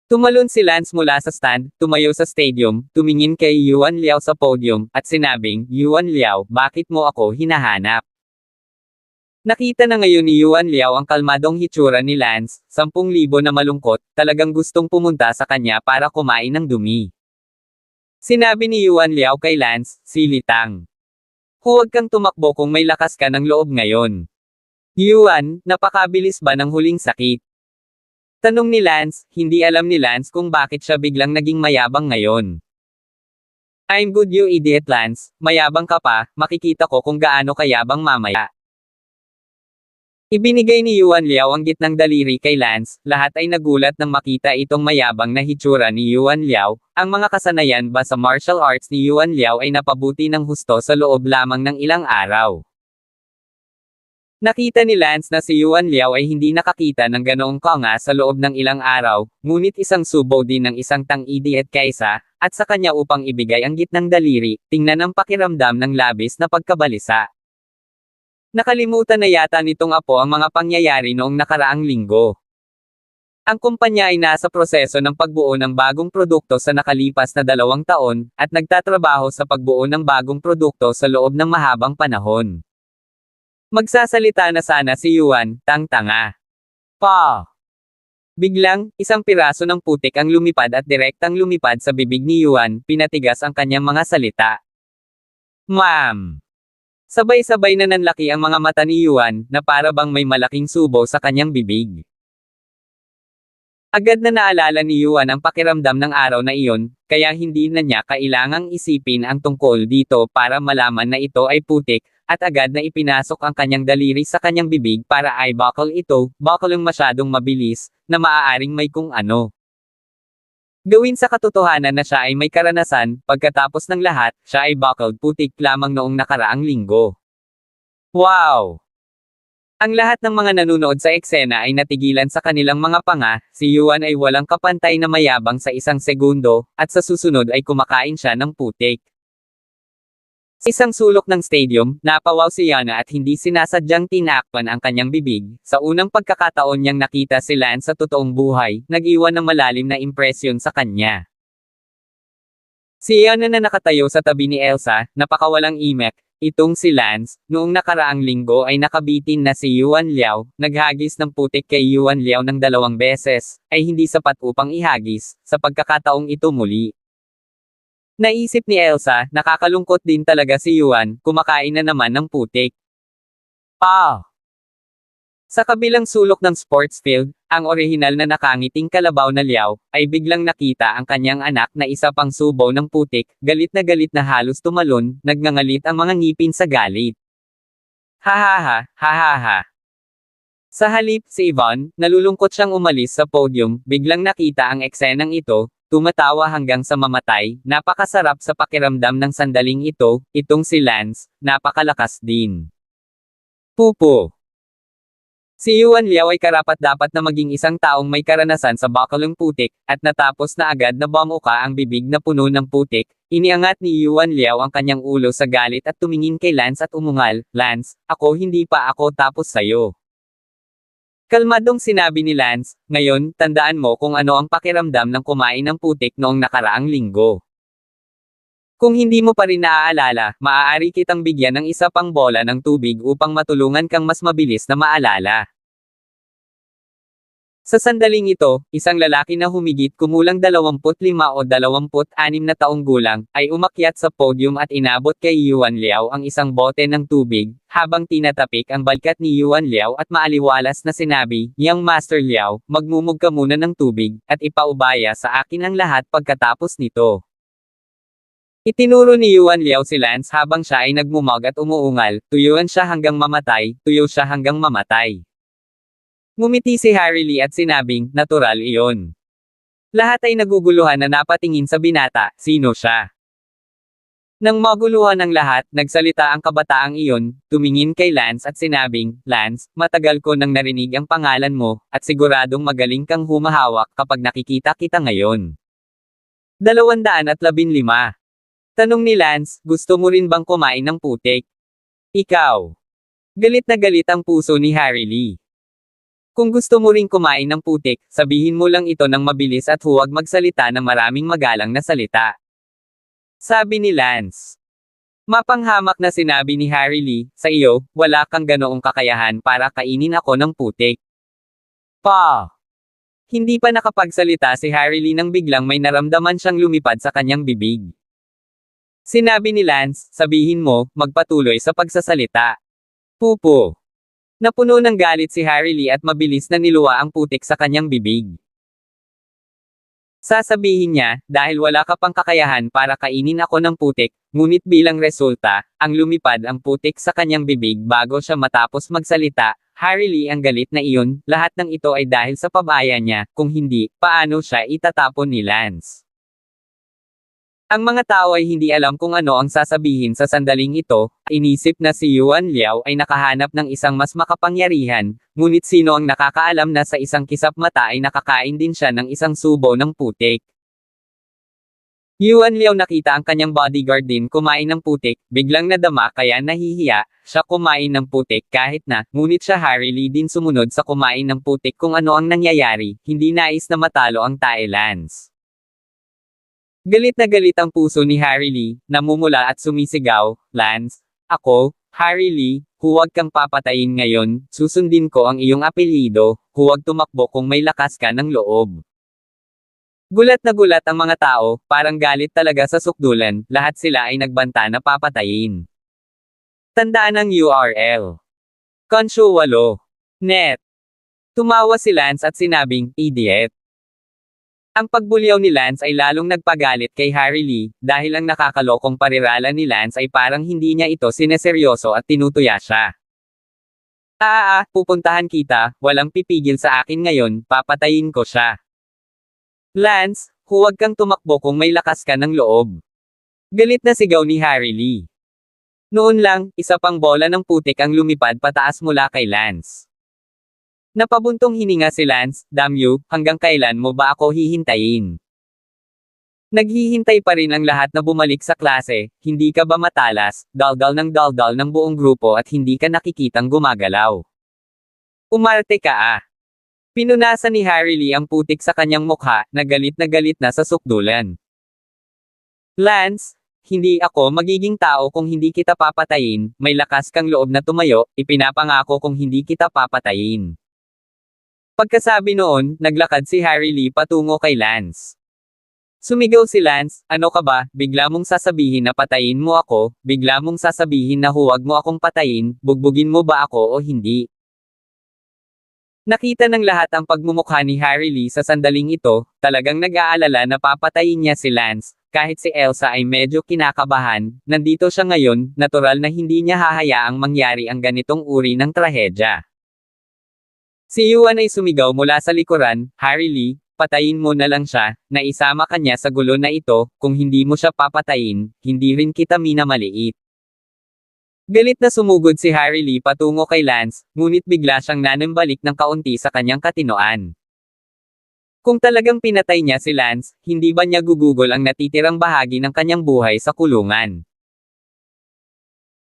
Tumalon si Lance mula sa stand, tumayo sa stadium, tumingin kay Yuan Liao sa podium, at sinabing, Yuan Liao, bakit mo ako hinahanap? Nakita na ngayon ni Yuan Liao ang kalmadong hitsura ni Lance, 10,000 na malungkot, talagang gustong pumunta sa kanya para kumain ng dumi. Sinabi ni Yuan Liao kay Lance, silitang. Huwag kang tumakbo kung may lakas ka ng loob ngayon. Yuan, napakabilis ba ng huling sakit? Tanong ni Lance, hindi alam ni Lance kung bakit siya biglang naging mayabang ngayon. I'm good you idiot Lance, mayabang ka pa, makikita ko kung gaano kayabang mamaya. Ibinigay ni Yuan Liao ang gitnang daliri kay Lance, lahat ay nagulat nang makita itong mayabang na hitsura ni Yuan Liao, ang mga kasanayan ba sa martial arts ni Yuan Liao ay napabuti ng husto sa loob lamang ng ilang araw. Nakita ni Lance na si Yuan Liao ay hindi nakakita ng ganoong kanga sa loob ng ilang araw, ngunit isang subo din ng isang tang-idiot kaysa, at sa kanya upang ibigay ang gitnang daliri, tingnan ang pakiramdam ng labis na pagkabalisa. Nakalimutan na yata nitong apo ang mga pangyayari noong nakaraang linggo. Ang kumpanya ay nasa proseso ng pagbuo ng bagong produkto sa nakalipas na 2 taon, at nagtatrabaho sa pagbuo ng bagong produkto sa loob ng mahabang panahon. Magsasalita na sana si Yuan, tanga. Pa! Biglang, isang piraso ng putik ang lumipad at direktang lumipad sa bibig ni Yuan, pinatigas ang kanyang mga salita. Ma'am! Sabay-sabay na nanlaki ang mga mata ni Yuan, na para bang may malaking subo sa kanyang bibig. Agad na naalala ni Yuan ang pakiramdam ng araw na iyon, kaya hindi na niya kailangang isipin ang tungkol dito para malaman na ito ay putik, at agad na ipinasok ang kanyang daliri sa kanyang bibig para ay buckle ito, buckle masyadong mabilis, na maaaring may kung ano. Gawin sa katotohanan na siya ay may karanasan, pagkatapos ng lahat, siya ay buckled putik lamang noong nakaraang linggo. Wow! Ang lahat ng mga nanunood sa eksena ay natigilan sa kanilang mga panga, si Yuan ay walang kapantay na mayabang sa 1 segundo, at sa susunod ay kumakain siya ng putik. Sa isang sulok ng stadium, napawaw si Yana at hindi sinasadyang tinakpan ang kanyang bibig. Sa unang pagkakataon niyang nakita si Lance sa totoong buhay, nag-iwan ng malalim na impresyon sa kanya. Si Yana na nakatayo sa tabi ni Elsa, napakawalang imek. Itong si Lance, noong nakaraang linggo ay nakabitin na si Yuan Liao, naghagis ng putik kay Yuan Liao ng 2 beses, ay hindi sapat upang ihagis, sa pagkakataong ito muli. Naisip ni Elsa, nakakalungkot din talaga si Yuan, kumakain na naman ng putik. Sa kabilang sulok ng sports field, ang orihinal na nakangiting kalabaw na Liao, ay biglang nakita ang kanyang anak na isa pang subo ng putik, galit na halos tumalon, nagngangalit ang mga ngipin sa galit. Ha. Sa halip, si Yvonne, nalulungkot siyang umalis sa podium, biglang nakita ang eksenang ito, tumatawa hanggang sa mamatay, napakasarap sa pakiramdam ng sandaling ito, itong si Lance, napakalakas din. Pupo. Si Yuan Liao ay karapat-dapat na maging isang taong may karanasan sa buckling putik, at natapos na agad na bumuka ang bibig na puno ng putik, iniangat ni Yuan Liao ang kanyang ulo sa galit at tumingin kay Lance at umungal, Lance, hindi pa ako tapos sayo. Kalmadong sinabi ni Lance, ngayon, tandaan mo kung ano ang pakiramdam ng kumain ng putik noong nakaraang linggo. Kung hindi mo pa rin naaalala, maaari kitang bigyan ng isa pang bola ng tubig upang matulungan kang mas mabilis na maalala. Sa sandaling ito, isang lalaki na humigit kumulang 25 o 26 na taong gulang, ay umakyat sa podium at inabot kay Yuan Liao ang isang bote ng tubig, habang tinatapik ang balikat ni Yuan Liao at maaliwalas na sinabi, Young Master Liao, magmumog ka muna ng tubig, at ipaubaya sa akin ang lahat pagkatapos nito. Itinuro ni Yuan Liao si Lance habang siya ay nagmumog at umuungal, tuyuan siya hanggang mamatay, tuyo siya hanggang mamatay. Ngumiti si Harry Lee at sinabing, natural iyon. Lahat ay naguguluhan na napatingin sa binata, sino siya? Nang maguluhan ang lahat, nagsalita ang kabataang iyon, tumingin kay Lance at sinabing, Lance, matagal ko nang narinig ang pangalan mo, at siguradong magaling kang humahawak kapag nakikita kita ngayon. 215. Tanong ni Lance, gusto mo rin bang kumain ng putik? Ikaw. Galit na galit ang puso ni Harry Lee. Kung gusto mo ring kumain ng putik, sabihin mo lang ito ng mabilis at huwag magsalita ng maraming magalang na salita. Sabi ni Lance. Mapanghamak na sinabi ni Harry Lee, sa iyo, wala kang ganoong kakayahan para kainin ako ng putik. Pa! Hindi pa nakapagsalita si Harry Lee nang biglang may naramdaman siyang lumipad sa kanyang bibig. Sinabi ni Lance, sabihin mo, magpatuloy sa pagsasalita. Pupo. Napuno ng galit si Harry Lee at mabilis na niluwa ang putik sa kanyang bibig. Sasabihin niya, dahil wala ka pang kakayahan para kainin ako ng putik, ngunit bilang resulta, ang lumipad ang putik sa kanyang bibig bago siya matapos magsalita. Harry Lee ang galit na iyon, lahat ng ito ay dahil sa pabaya niya, kung hindi, paano siya itatapon ni Lance? Ang mga tao ay hindi alam kung ano ang sasabihin sa sandaling ito, inisip na si Yuan Liao ay nakahanap ng isang mas makapangyarihan, ngunit sino ang nakakaalam na sa isang kisap mata ay nakakain din siya ng isang subo ng putik. Yuan Liao nakita ang kanyang bodyguard din kumain ng putik, biglang nadama kaya nahihiya, siya kumain ng putik kahit na, ngunit siya Harry Lee din sumunod sa kumain ng putik kung ano ang nangyayari, hindi nais na matalo ang Tae Lance. Galit na galit ang puso ni Harry Lee, namumula at sumisigaw, Lance, ako, Harry Lee, huwag kang papatayin ngayon, susundin ko ang iyong apelyido, huwag tumakbo kung may lakas ka ng loob. Gulat na gulat ang mga tao, parang galit talaga sa sukdulan, lahat sila ay nagbanta na papatayin. Tandaan ang URL. Konsyo 8. Net. Tumawa si Lance at sinabing, idiot. Ang pagbulyaw ni Lance ay lalong nagpagalit kay Harry Lee, dahil ang nakakalokong parirala ni Lance ay parang hindi niya ito sineseryoso at tinutuya siya. Pupuntahan kita, walang pipigil sa akin ngayon, papatayin ko siya. Lance, huwag kang tumakbo kung may lakas ka ng loob. Galit na sigaw ni Harry Lee. Noon lang, isa pang bola ng putik ang lumipad pataas mula kay Lance. Napabuntong hininga si Lance, damn you, hanggang kailan mo ba ako hihintayin? Naghihintay pa rin ang lahat na bumalik sa klase, hindi ka ba matalas, daldal ng buong grupo at hindi ka nakikitang gumagalaw. Umarte ka . Pinunasan ni Harry Lee ang putik sa kanyang mukha, na galit na sa sukdulan. Lance, hindi ako magiging tao kung hindi kita papatayin, may lakas kang loob na tumayo, ipinapangako kung hindi kita papatayin. Pagkasabi noon, naglakad si Harry Lee patungo kay Lance. Sumigaw si Lance, ano ka ba, bigla mong sasabihin na patayin mo ako, bigla mong sasabihin na huwag mo akong patayin, bugbugin mo ba ako o hindi? Nakita ng lahat ang pagmumukha ni Harry Lee sa sandaling ito, talagang nag-aalala na papatayin niya si Lance, kahit si Elsa ay medyo kinakabahan, nandito siya ngayon, natural na hindi niya hahayaang mangyari ang ganitong uri ng trahedya. Si Yuan ay sumigaw mula sa likuran, Harry Lee, patayin mo na lang siya, naisama ka niya sa gulo na ito, kung hindi mo siya papatayin, hindi rin kita minamaliit. Galit na sumugod si Harry Lee patungo kay Lance, ngunit bigla siyang nanambalik ng kaunti sa kanyang katinoan. Kung talagang pinatay niya si Lance, hindi ba niya gugugol ang natitirang bahagi ng kanyang buhay sa kulungan?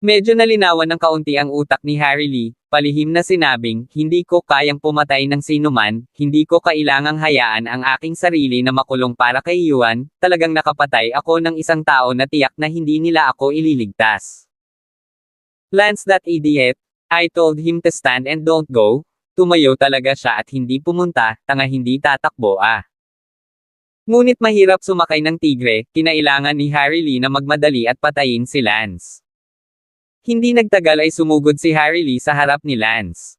Medyo nalinawan ng kaunti ang utak ni Harry Lee, palihim na sinabing, hindi ko kayang pumatay ng sinuman, hindi ko kailangang hayaan ang aking sarili na makulong para kay Yuan, talagang nakapatay ako ng isang tao na tiyak na hindi nila ako ililigtas. Lance, that idiot, I told him to stand and don't go, tumayo talaga siya at hindi pumunta, tanga hindi tatakbo . Ngunit mahirap sumakay ng tigre, kinailangan ni Harry Lee na magmadali at patayin si Lance. Hindi nagtagal ay sumugod si Harry Lee sa harap ni Lance.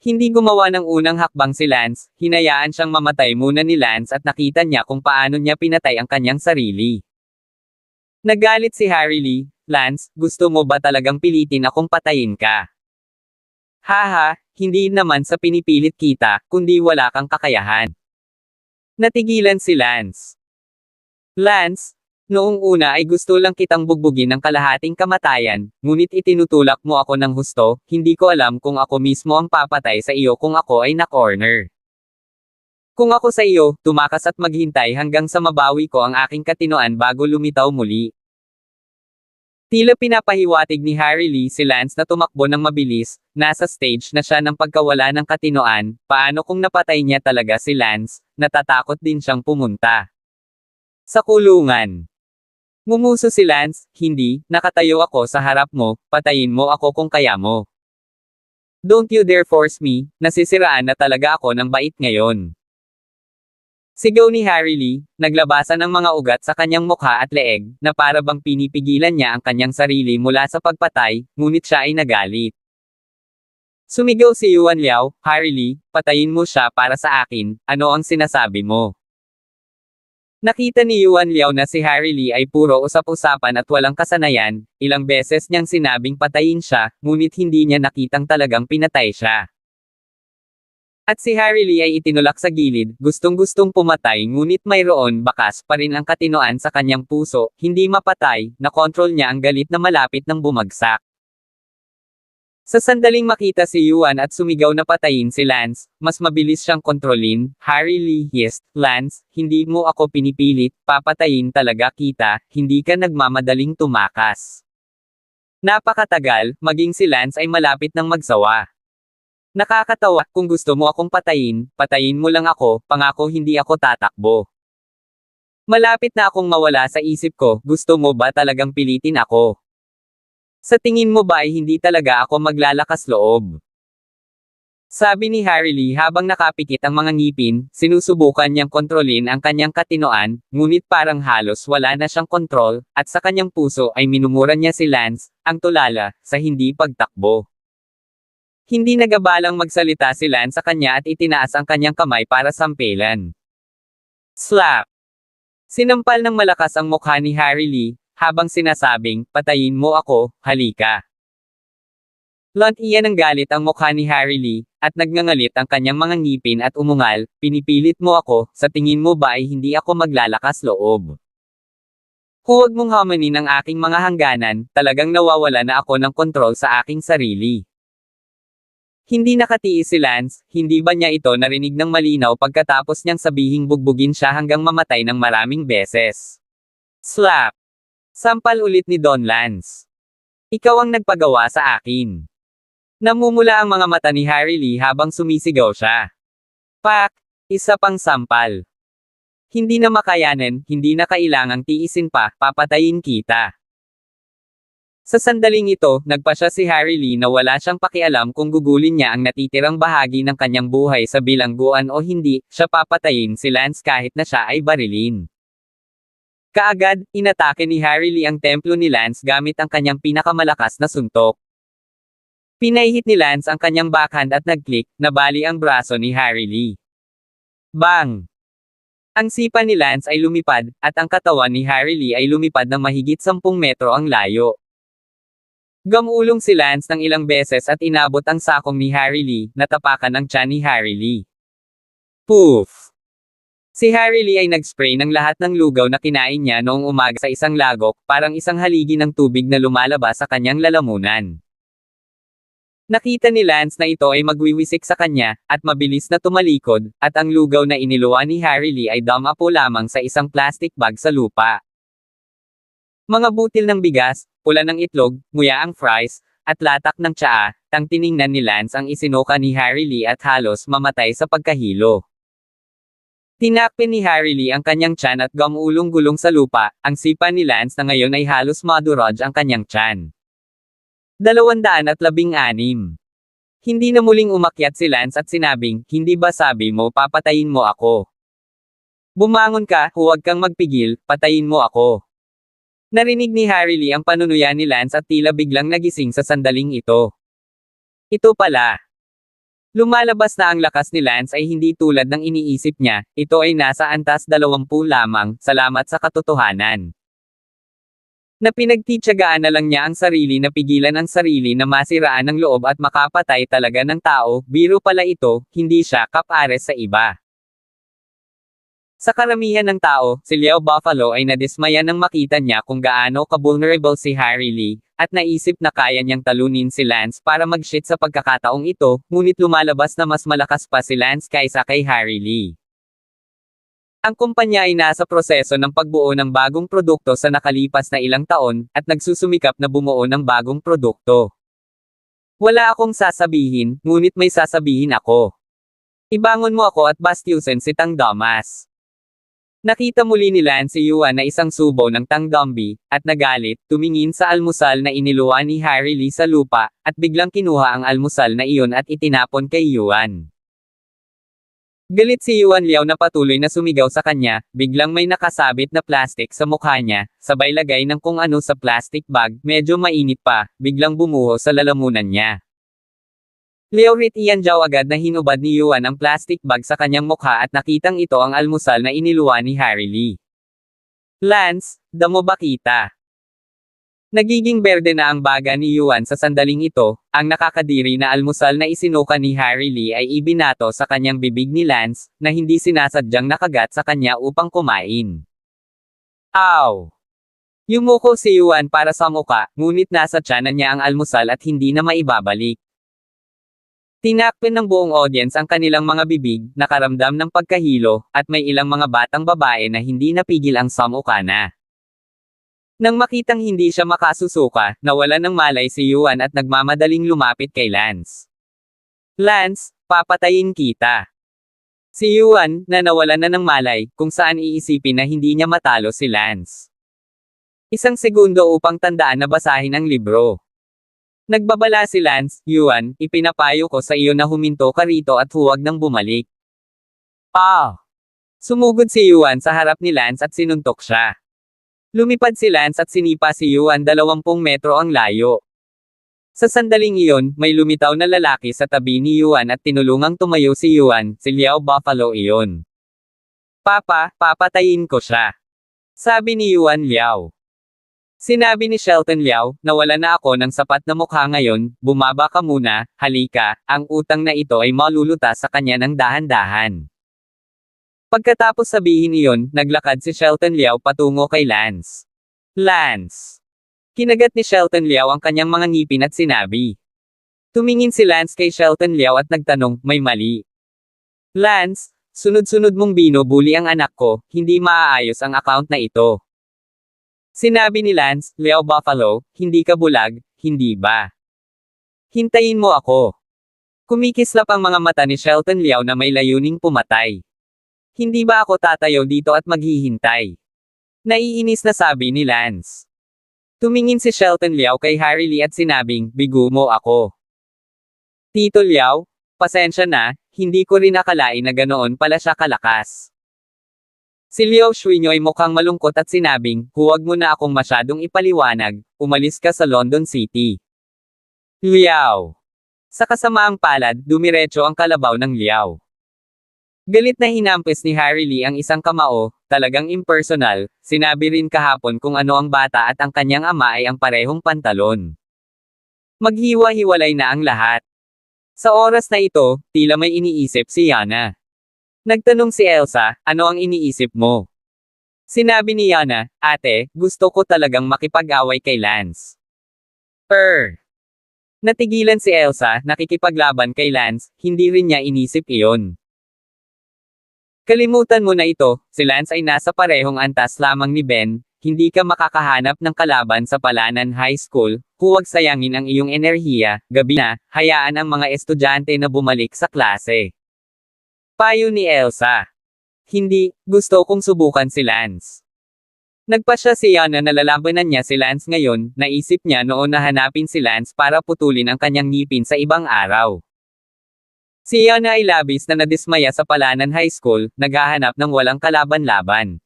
Hindi gumawa ng unang hakbang si Lance, hinayaan siyang mamatay muna ni Lance at nakita niya kung paano niya pinatay ang kanyang sarili. Nagalit si Harry Lee, Lance, gusto mo ba talagang pilitin akong patayin ka? Haha, hindi naman sa pinipilit kita, kundi wala kang kakayahan. Natigilan si Lance. Lance, Noong una ay gusto lang kitang bugbugin ng kalahating kamatayan, ngunit itinutulak mo ako ng husto, hindi ko alam kung ako mismo ang papatay sa iyo kung ako ay na-corner. Kung ako sa iyo, tumakas at maghintay hanggang sa mabawi ko ang aking katinoan bago lumitaw muli. Tila pinapahiwatig ni Harry Lee si Lance na tumakbo ng mabilis, nasa stage na siya ng pagkawala ng katinoan, paano kung napatay niya talaga si Lance, natatakot din siyang pumunta sa kulungan. Ngumuso si Lance, hindi, nakatayo ako sa harap mo, patayin mo ako kung kaya mo. Don't you dare force me, nasisiraan na talaga ako ng bait ngayon. Sigaw ni Harry Lee, naglabasan ng mga ugat sa kanyang mukha at leeg, na para bang pinipigilan niya ang kanyang sarili mula sa pagpatay, ngunit siya ay nagalit. Sumigaw si Yuan Liao, Harry Lee, patayin mo siya para sa akin, ano ang sinasabi mo? Nakita ni Yuan Liao na si Harry Lee ay puro usap-usapan at walang kasanayan, ilang beses niyang sinabing patayin siya, ngunit hindi niya nakitang talagang pinatay siya. At si Harry Lee ay itinulak sa gilid, gustong-gustong pumatay ngunit mayroon bakas pa rin ang katinoan sa kanyang puso, hindi mapatay, nakontrol niya ang galit na malapit ng bumagsak. Sa sandaling makita si Yuan at sumigaw na patayin si Lance, mas mabilis siyang kontrolin, Harry Lee, yes, Lance, hindi mo ako pinipilit, papatayin talaga kita, hindi ka nagmamadaling tumakas. Napakatagal, maging si Lance ay malapit ng magsawa. Nakakatawa, kung gusto mo akong patayin, patayin mo lang ako, pangako hindi ako tatakbo. Malapit na akong mawala sa isip ko, gusto mo ba talagang pilitin ako? Sa tingin mo ba ay hindi talaga ako maglalakas loob? Sabi ni Harry Lee habang nakapikit ang mga ngipin, sinusubukan niyang kontrolin ang kanyang katinoan, ngunit parang halos wala na siyang kontrol, at sa kanyang puso ay minumura niya si Lance, ang tulala, sa hindi pagtakbo. Hindi nagabalang magsalita si Lance sa kanya at itinaas ang kanyang kamay para sampelan. Slap! Sinampal ng malakas ang mukha ni Harry Lee, habang sinasabing, patayin mo ako, halika. Lunt iyan ng galit ang mukha ni Harry Lee, at nagngangalit ang kanyang mga ngipin at umungal, pinipilit mo ako, sa tingin mo ba ay hindi ako maglalakas loob? Huwag mong hamanin ang aking mga hangganan, talagang nawawala na ako ng kontrol sa aking sarili. Hindi nakatiis si Lance, hindi ba niya ito narinig ng malinaw pagkatapos niyang sabihing bugbugin siya hanggang mamatay ng maraming beses? Slap! Sampal ulit ni Don Lance. Ikaw ang nagpagawa sa akin. Namumula ang mga mata ni Harry Lee habang sumisigaw siya. Pak! Isa pang sampal. Hindi na makayanan, hindi na kailangang tiisin pa, papatayin kita. Sa sandaling ito, nagpa siya si Harry Lee na wala siyang pakialam kung gugulin niya ang natitirang bahagi ng kanyang buhay sa bilangguan o hindi, siya papatayin si Lance kahit na siya ay barilin. Kaagad, inatake ni Harry Lee ang templo ni Lance gamit ang kanyang pinakamalakas na suntok. Pinahit ni Lance ang kanyang backhand at nag-click, nabali ang braso ni Harry Lee. Bang! Ang sipa ni Lance ay lumipad, at ang katawan ni Harry Lee ay lumipad ng mahigit 10 metro ang layo. Gamulong si Lance ng ilang beses at inabot ang sakong ni Harry Lee, natapakan ang tiyan ni Harry Lee. Poof! Si Harry Lee ay nag-spray ng lahat ng lugaw na kinain niya noong umaga sa isang lagok, parang isang haligi ng tubig na lumalabas sa kanyang lalamunan. Nakita ni Lance na ito ay magwiwisik sa kanya, at mabilis na tumalikod, at ang lugaw na iniluwa ni Harry Lee ay dumapo lamang sa isang plastic bag sa lupa. Mga butil ng bigas, pula ng itlog, nguya ang fries, at latak ng tsaa, tang tiningnan ni Lance ang isinuka ni Harry Lee at halos mamatay sa pagkahilo. Tinakpin ni Harry Lee ang kanyang tiyan at gamulong-gulong sa lupa, ang sipa ni Lance na ngayon ay halos madurog ang kanyang tiyan. 216. Hindi na muling umakyat si Lance at sinabing, hindi ba sabi mo papatayin mo ako? Bumangon ka, huwag kang magpigil, patayin mo ako. Narinig ni Harry Lee ang panunuya ni Lance at tila biglang nagising sa sandaling ito. Ito pala. Lumalabas na ang lakas ni Lance ay hindi tulad ng iniisip niya, ito ay nasa antas 20 lamang, salamat sa katotohanan. Na pinagtityagaan na lang niya ang sarili na pigilan ang sarili na masiraan ng loob at makapatay talaga ng tao, biro pala ito, hindi siya kapares sa iba. Sa karamihan ng tao, si Leo Buffalo ay nadismaya nang makita niya kung gaano ka-vulnerable si Harry Lee, at naisip na kaya niyang talunin si Lance para mag-shit sa pagkakataong ito, ngunit lumalabas na mas malakas pa si Lance kaysa kay Harry Lee. Ang kumpanya ay nasa proseso ng pagbuo ng bagong produkto sa nakalipas na ilang taon, at nagsusumikap na bumuo ng bagong produkto. Wala akong sasabihin, ngunit may sasabihin ako. Ibangon mo ako at bastyusin si Tang Damas. Nakita muli ni Lance si Yuan na isang subo ng Tang Dumbi, at nagalit, tumingin sa almusal na iniluwa ni Harry Lee sa lupa, at biglang kinuha ang almusal na iyon at itinapon kay Yuan. Galit si Yuan Liao na patuloy na sumigaw sa kanya, biglang may nakasabit na plastic sa mukha niya, sabay lagay ng kung ano sa plastic bag, medyo mainit pa, biglang bumuho sa lalamunan niya. Liao Ritian Jiao agad na hinubad ni Yuan ang plastic bag sa kanyang mukha at nakitang ito ang almusal na iniluwa ni Harry Lee. Lance, damo ba kita? Nagiging berde na ang baga ni Yuan sa sandaling ito, ang nakakadiri na almusal na isinuka ni Harry Lee ay ibinato sa kanyang bibig ni Lance, na hindi sinasadyang nakagat sa kanya upang kumain. Aw! Yumuko si Yuan para sa muka, ngunit nasa tiyanan niya ang almusal at hindi na maibabalik. Tinakpan ng buong audience ang kanilang mga bibig, nakaramdam ng pagkahilo, at may ilang mga batang babae na hindi napigil ang samuka na. Nang makitang hindi siya makasusuka, nawalan ng malay si Yuan at nagmamadaling lumapit kay Lance. Lance, papatayin kita. Si Yuan, na nawalan na ng malay, kung saan iisipin na hindi niya matalo si Lance. Isang segundo upang tandaan na basahin ang libro. Nagbabala si Lance, Yuan, ipinapayo ko sa iyo na huminto ka rito at huwag nang bumalik. Sumugod si Yuan sa harap ni Lance at sinuntok siya. Lumipad si Lance at sinipa si Yuan 20 metro ang layo. Sa sandaling iyon, may lumitaw na lalaki sa tabi ni Yuan at tinulungang tumayo si Yuan, si Liao Buffalo iyon. Papa, papatayin ko siya. Sabi ni Yuan Liao. Sinabi ni Shelton Liao, nawala na ako ng sapat na mukha ngayon, bumaba ka muna, halika, ang utang na ito ay malulutas sa kanya ng dahan-dahan. Pagkatapos sabihin iyon, naglakad si Shelton Liao patungo kay Lance. Lance! Kinagat ni Shelton Liao ang kanyang mga ngipin at sinabi. Tumingin si Lance kay Shelton Liao at nagtanong, may mali. Lance, sunod-sunod mong binubuli ang anak ko, hindi maaayos ang account na ito. Sinabi ni Lance, Leo Buffalo, hindi ka bulag, hindi ba? Hintayin mo ako. Kumikislap ang mga mata ni Shelton Liao na may layuning pumatay. Hindi ba ako tatayo dito at maghihintay? Naiinis na sabi ni Lance. Tumingin si Shelton Liao kay Harry Lee at sinabing, bigo mo ako. Tito Liao, pasensya na, hindi ko rin akalain na ganoon pala siya kalakas. Si Liao Shuinyo ay mukhang malungkot at sinabing, huwag mo na akong masyadong ipaliwanag, umalis ka sa London City. Liao. Sa kasamaang palad, dumiretso ang kalabaw ng Liao. Galit na hinampis ni Harry Lee ang isang kamao, talagang impersonal, sinabi rin kahapon kung ano ang bata at ang kanyang ama ay ang parehong pantalon. Maghiwa-hiwalay na ang lahat. Sa oras na ito, tila may iniisip si Yana. Nagtanong si Elsa, ano ang iniisip mo? Sinabi ni Yana, ate, gusto ko talagang makipag-away kay Lance. Natigilan si Elsa, nakikipaglaban kay Lance, hindi rin niya inisip iyon. Kalimutan mo na ito, si Lance ay nasa parehong antas lamang ni Ben, hindi ka makakahanap ng kalaban sa Palanan High School, huwag sayangin ang iyong enerhiya, gabi na, hayaan ang mga estudyante na bumalik sa klase. Payo ni Elsa. Hindi, gusto kong subukan si Lance. Nagpa siya si Yana na lalabanan niya si Lance ngayon, naisip niya noon na hanapin si Lance para putulin ang kanyang ngipin sa ibang araw. Si Yana ay labis na nadismaya sa Palanan High School, naghahanap ng walang kalaban-laban.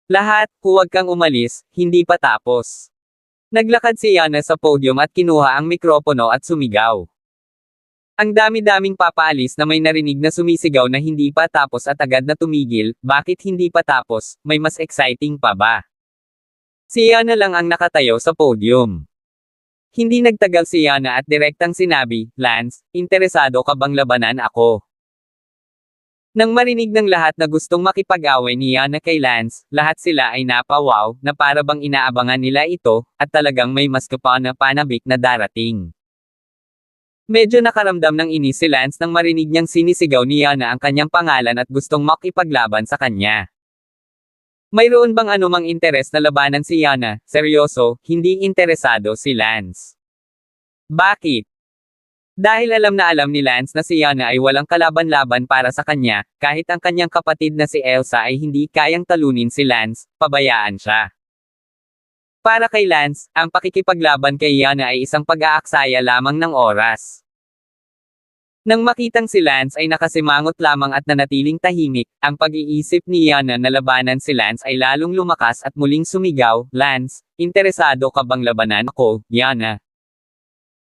Lahat, huwag kang umalis, hindi pa tapos. Naglakad si Yana sa podium at kinuha ang mikropono at sumigaw. Ang dami-daming papaalis na may narinig na sumisigaw na hindi pa tapos at agad na tumigil, bakit hindi pa tapos, may mas exciting pa ba? Si Yana lang ang nakatayo sa podium. Hindi nagtagal si Yana at direktang sinabi, Lance, interesado ka bang labanan ako? Nang marinig ng lahat na gustong makipag-away ni Yana kay Lance, lahat sila ay napawaw, na para bang inaabangan nila ito, at talagang may mas kapwa na panabik na darating. Medyo nakaramdam ng inis si Lance nang marinig niyang sinisigaw ni Yana ang kanyang pangalan at gustong makipaglaban sa kanya. Mayroon bang anumang interes na labanan si Yana? Seryoso, hindi interesado si Lance. Bakit? Dahil alam na alam ni Lance na si Yana ay walang kalaban-laban para sa kanya, kahit ang kanyang kapatid na si Elsa ay hindi kayang talunin si Lance, pabayaan siya. Para kay Lance, ang pakikipaglaban kay Yana ay isang pag-aaksaya lamang ng oras. Nang makitang si Lance ay nakasimangot lamang at nanatiling tahimik, ang pag-iisip ni Yana na labanan si Lance ay lalong lumakas at muling sumigaw, "Lance, interesado ka bang labanan ako, Yana?"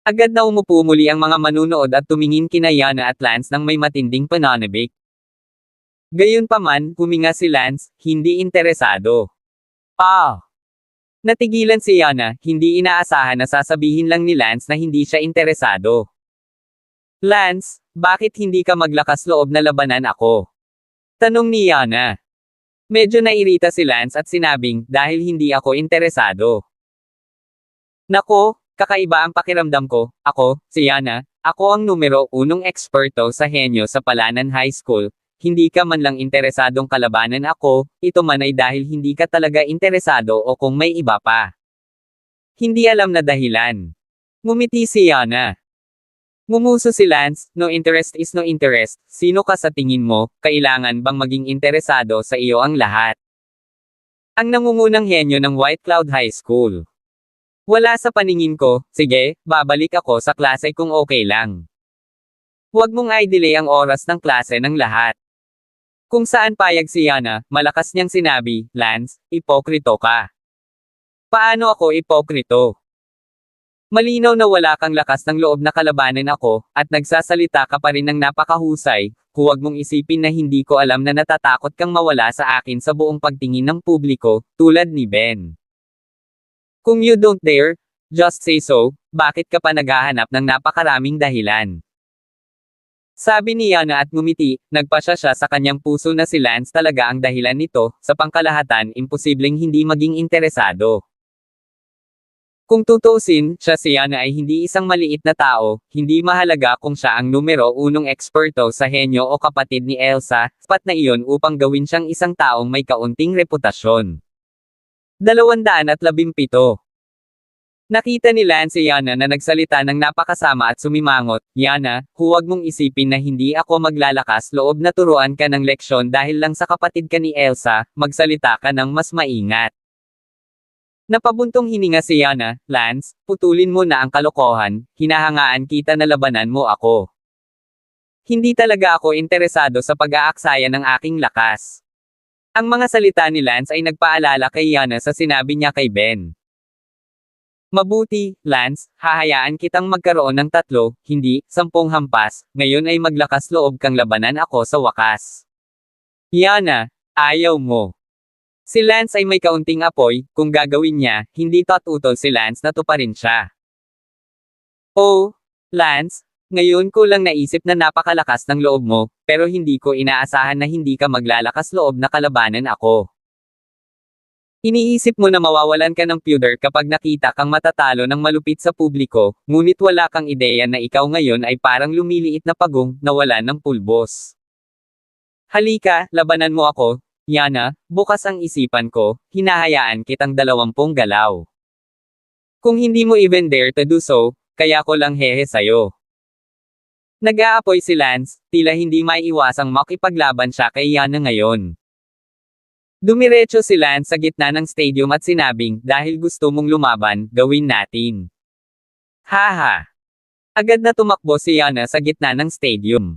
Agad na umupo muli ang mga manunood at tumingin kina Yana at Lance nang may matinding pananabik. Gayunpaman, huminga si Lance, hindi interesado. Natigilan si Yana, hindi inaasahan na sasabihin lang ni Lance na hindi siya interesado. "Lance, bakit hindi ka maglakas loob na labanan ako?" Tanong ni Yana. Medyo nairita si Lance at sinabing, "Dahil hindi ako interesado." Nako, kakaiba ang pakiramdam ko. Ako, si Yana, ako ang numero 1 eksperto sa henyo sa Palanan High School. Hindi ka man lang interesadong kalabanan ako, ito man ay dahil hindi ka talaga interesado o kung may iba pa. Hindi alam na dahilan. Ngumiti si Yana. Ngumuso si Lance, "No interest is no interest. Sino ka sa tingin mo, kailangan bang maging interesado sa iyo ang lahat?" Ang nangungunang henyo ng White Cloud High School. Wala sa paningin ko, sige, babalik ako sa klase kung okay lang. Huwag mong i-delay ang oras ng klase ng lahat. Kung saan payag si Yana, malakas niyang sinabi, "Lance, ipokrito ka." Paano ako ipokrito? Malinaw na wala kang lakas ng loob na kalabanin ako, at nagsasalita ka pa rin ng napakahusay, huwag mong isipin na hindi ko alam na natatakot kang mawala sa akin sa buong pagtingin ng publiko, tulad ni Ben. Kung you don't dare, just say so, bakit ka pa naghahanap ng napakaraming dahilan? Sabi ni Yana at ngumiti, nagpasya siya sa kanyang puso na si Lance talaga ang dahilan nito, sa pangkalahatan imposibleng hindi maging interesado. Kung tutuusin, siya si Yana ay hindi isang maliit na tao, hindi mahalaga kung siya ang numero 1 eksperto sa henyo o kapatid ni Elsa, sapat na iyon upang gawin siyang isang taong may kaunting reputasyon. 217. Nakita ni Lance si Yana na nagsalita ng napakasama at sumimangot, "Yana, huwag mong isipin na hindi ako maglalakas loob na turuan ka ng leksyon dahil lang sa kapatid ka ni Elsa, magsalita ka ng mas maingat." Napabuntong hininga si Yana, "Lance, putulin mo na ang kalokohan, hinahangaan kita na labanan mo ako. Hindi talaga ako interesado sa pag-aaksaya ng aking lakas." Ang mga salita ni Lance ay nagpaalala kay Yana sa sinabi niya kay Ben. "Mabuti, Lance, hahayaan kitang magkaroon ng 3, hindi 10 hampas, ngayon ay maglakas loob kang labanan ako sa wakas." Yana, ayaw mo. Si Lance ay may kaunting apoy, kung gagawin niya, hindi tatutol si Lance na tuparin siya. "Oh, Lance, ngayon ko lang naisip na napakalakas ng loob mo, pero hindi ko inaasahan na hindi ka maglalakas loob na kalabanan ako. Iniisip mo na mawawalan ka ng pudor kapag nakita kang matatalo ng malupit sa publiko, ngunit wala kang ideya na ikaw ngayon ay parang lumiliit na pagong, na wala ng pulbos. Halika, labanan mo ako, Yana, bukas ang isipan ko, hinahayaan kitang 20 galaw. Kung hindi mo even dare to do so, kaya ko lang hehe sa'yo." Nag-aapoy si Lance, tila hindi maiiwasang makipaglaban siya kay Yana ngayon. Dumiretso si Lance sa gitna ng stadium at sinabing, "Dahil gusto mong lumaban, gawin natin." Haha! Agad na tumakbo si Yana sa gitna ng stadium.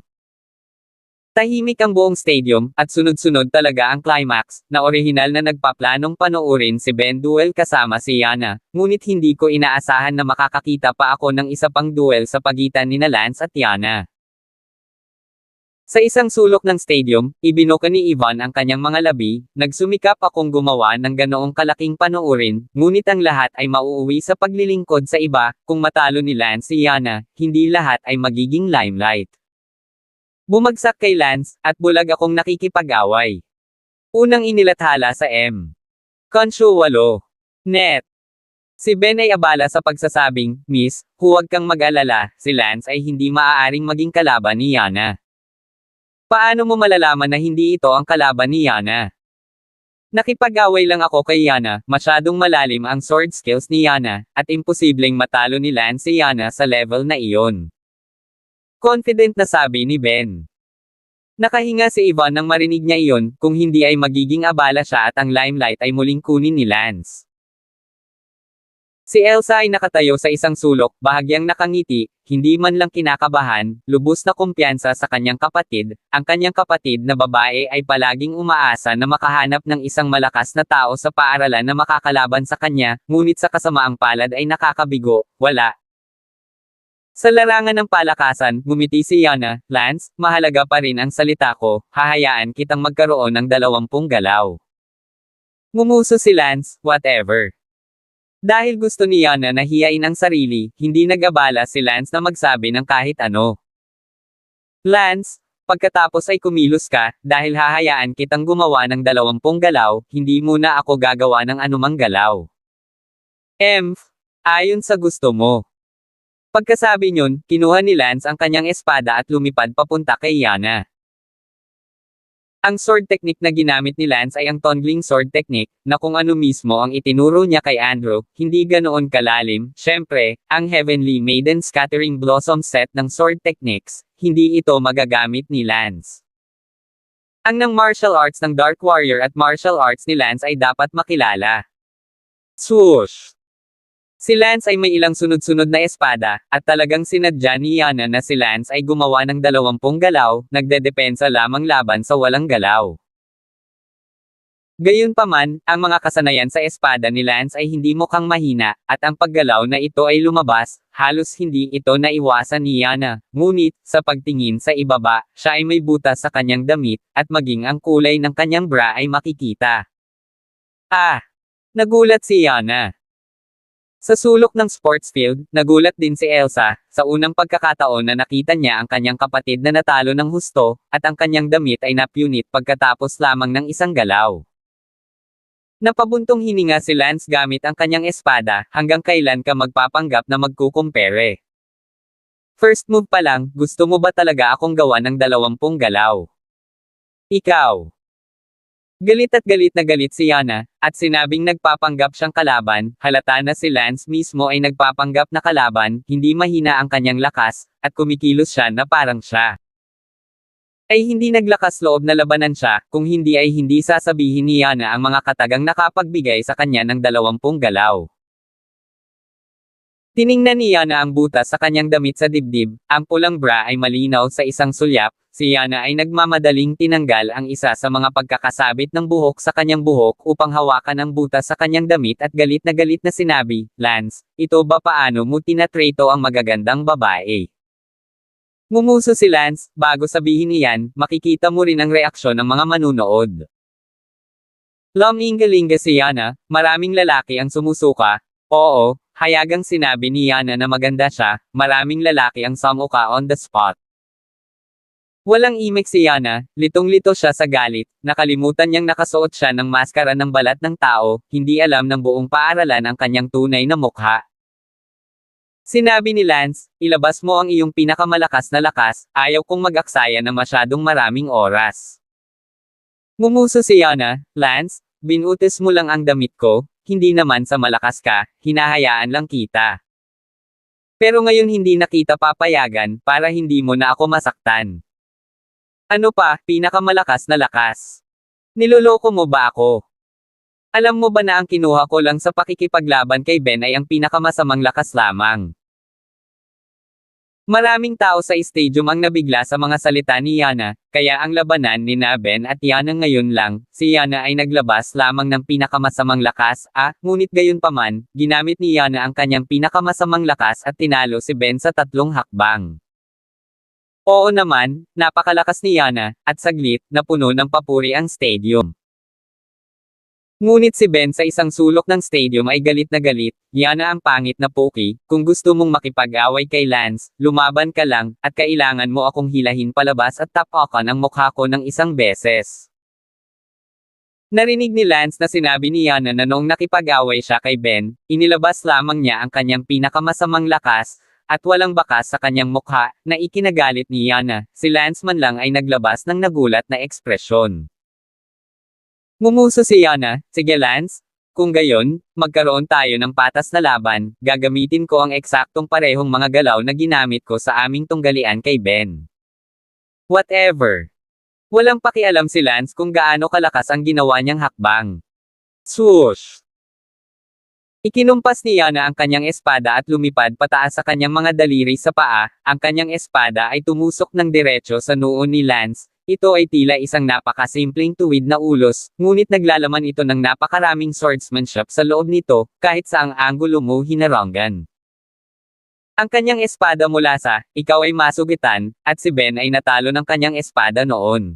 Tahimik ang buong stadium, at sunod-sunod talaga ang climax, na orihinal na nagpaplanong panoorin si Ben duel kasama si Yana, ngunit hindi ko inaasahan na makakakita pa ako ng isa pang duel sa pagitan nina Lance at Yana. Sa isang sulok ng stadium, ibinuka ni Ivan ang kanyang mga labi, nagsumikap akong gumawa ng ganoong kalaking panoorin, ngunit ang lahat ay mauuwi sa paglilingkod sa iba, kung matalo ni Lance si Yana, hindi lahat ay magiging limelight. Bumagsak kay Lance, at bulag akong nakikipag-away. Unang inilathala sa M. Consyo 8. Net. Si Ben ay abala sa pagsasabing, Miss, huwag kang mag-alala, si Lance ay hindi maaaring maging kalaban ni Yana. Paano mo malalaman na hindi ito ang kalaban ni Yana? Nakipag-away lang ako kay Yana, masyadong malalim ang sword skills ni Yana, at imposibleng matalo ni Lance si Yana sa level na iyon. Confident na sabi ni Ben. Nakahinga si Yvonne nang marinig niya iyon, kung hindi ay magiging abala siya at ang limelight ay muling kunin ni Lance. Si Elsa ay nakatayo sa isang sulok, bahagyang nakangiti, hindi man lang kinakabahan, lubos na kumpiyansa sa kanyang kapatid. Ang kanyang kapatid na babae ay palaging umaasa na makahanap ng isang malakas na tao sa paaralan na makakalaban sa kanya, ngunit sa kasamaang palad ay nakakabigo, wala. Sa larangan ng palakasan, ngumiti si Yana, Lance, mahalaga pa rin ang salita ko, hahayaan kitang magkaroon ng 20 galaw. Ngumuso si Lance, whatever. Dahil gusto ni Yana na hiyain ang sarili, hindi nag-abala si Lance na magsabi ng kahit ano. Lance, pagkatapos ay kumilos ka, dahil hahayaan kitang gumawa ng 20 galaw, hindi muna ako gagawa ng anumang galaw. Ayon sa gusto mo. Pagkasabi niyon, kinuha ni Lance ang kanyang espada at lumipad papunta kay Yana. Ang sword technique na ginamit ni Lance ay ang Tongling Sword Technique, na kung ano mismo ang itinuro niya kay Andrew, hindi ganoon kalalim. Syempre, ang Heavenly Maiden Scattering Blossom set ng sword techniques, hindi ito magagamit ni Lance. Ang ng martial arts ng Dark Warrior at martial arts ni Lance ay dapat makilala. Swoosh! Si Lance ay may ilang sunod-sunod na espada, at talagang sinadya ni Yana na si Lance ay gumawa ng 20 galaw, nagdedepensa lamang laban sa walang galaw. Gayunpaman, ang mga kasanayan sa espada ni Lance ay hindi mukhang mahina, at ang paggalaw na ito ay lumabas, halos hindi ito naiwasan ni Yana. Ngunit, sa pagtingin sa ibaba, siya ay may butas sa kanyang damit, at maging ang kulay ng kanyang bra ay makikita. Nagulat si Yana. Sa sulok ng sports field, nagulat din si Elsa, sa unang pagkakataon na nakita niya ang kanyang kapatid na natalo ng husto, at ang kanyang damit ay napunit pagkatapos lamang ng isang galaw. Napabuntong hininga si Lance gamit ang kanyang espada, hanggang kailan ka magpapanggap na magkukumpere. First move pa lang, gusto mo ba talaga akong gawa ng 20 galaw? Ikaw. Galit na galit si Yana, at sinabing nagpapanggap siyang kalaban, halata na si Lance mismo ay nagpapanggap na kalaban, hindi mahina ang kanyang lakas, at kumikilos siya na parang siya. Ay hindi naglakas loob na labanan siya, kung hindi ay hindi sasabihin ni Yana ang mga katagang nakapagbigay sa kanya ng 20 galaw. Tiningnan ni Yana ang butas sa kanyang damit sa dibdib, ang pulang bra ay malinaw sa isang sulyap. Si Yana ay nagmamadaling tinanggal ang isa sa mga pagkakasabit ng buhok sa kanyang buhok upang hawakan ang butas sa kanyang damit at galit na sinabi, Lance, ito ba paano mo tinatreto ang magagandang babae? Ngumuso si Lance, bago sabihin niyan, makikita mo rin ang reaksyon ng mga manunood. Lumingalinga si Yana, maraming lalaki ang sumusuka. Oo, hayagang sinabi ni Yana na maganda siya, maraming lalaki ang sumuka on the spot. Walang imik si Yana, litong-lito siya sa galit, nakalimutan niyang nakasuot siya ng maskara ng balat ng tao, hindi alam ng buong paaralan ang kanyang tunay na mukha. Sinabi ni Lance, ilabas mo ang iyong pinakamalakas na lakas, ayaw kong mag-aksaya na masyadong maraming oras. Ngumuso si Yana, Lance, binutis mo lang ang damit ko, hindi naman sa malakas ka, hinahayaan lang kita. Pero ngayon hindi na kita papayagan, para hindi mo na ako masaktan. Ano pa, pinakamalakas na lakas? Niloloko mo ba ako? Alam mo ba na ang kinuha ko lang sa pakikipaglaban kay Ben ay ang pinakamasamang lakas lamang? Maraming tao sa stadium ang nabigla sa mga salita ni Yana, kaya ang labanan ni Ben at Yana ngayon lang, si Yana ay naglabas lamang ng pinakamasamang lakas, ngunit gayunpaman, ginamit ni Yana ang kanyang pinakamasamang lakas at tinalo si Ben sa 3 hakbang. Oo naman, napakalakas ni Yana, at saglit, napuno ng papuri ang stadium. Ngunit si Ben sa isang sulok ng stadium ay galit na galit, Yana ang pangit na Poki, kung gusto mong makipag-away kay Lance, lumaban ka lang, at kailangan mo akong hilahin palabas at tapakan ang mukha ko ng isang beses. Narinig ni Lance na sinabi ni Yana na noong nakipag-away siya kay Ben, inilabas lamang niya ang kanyang pinakamasamang lakas, at walang bakas sa kanyang mukha, na ikinagalit ni Yana. Si Lance man lang ay naglabas ng nagulat na ekspresyon. Ngumuso si Yana, sige Lance, kung gayon, magkaroon tayo ng patas na laban, gagamitin ko ang eksaktong parehong mga galaw na ginamit ko sa aming tunggalian kay Ben. Whatever. Walang pakialam si Lance kung gaano kalakas ang ginawa niyang hakbang. Swoosh! Ikinumpas ni Yana ang kanyang espada at lumipad pataas sa kanyang mga daliri sa paa, ang kanyang espada ay tumusok ng diretso sa noo ni Lance. Ito ay tila isang napakasimpleng tuwid na ulos, ngunit naglalaman ito ng napakaraming swordsmanship sa loob nito, kahit saang anggulo mo hinaranggan. Ang kanyang espada mula sa, ikaw ay masugitan, at si Ben ay natalo ng kanyang espada noon.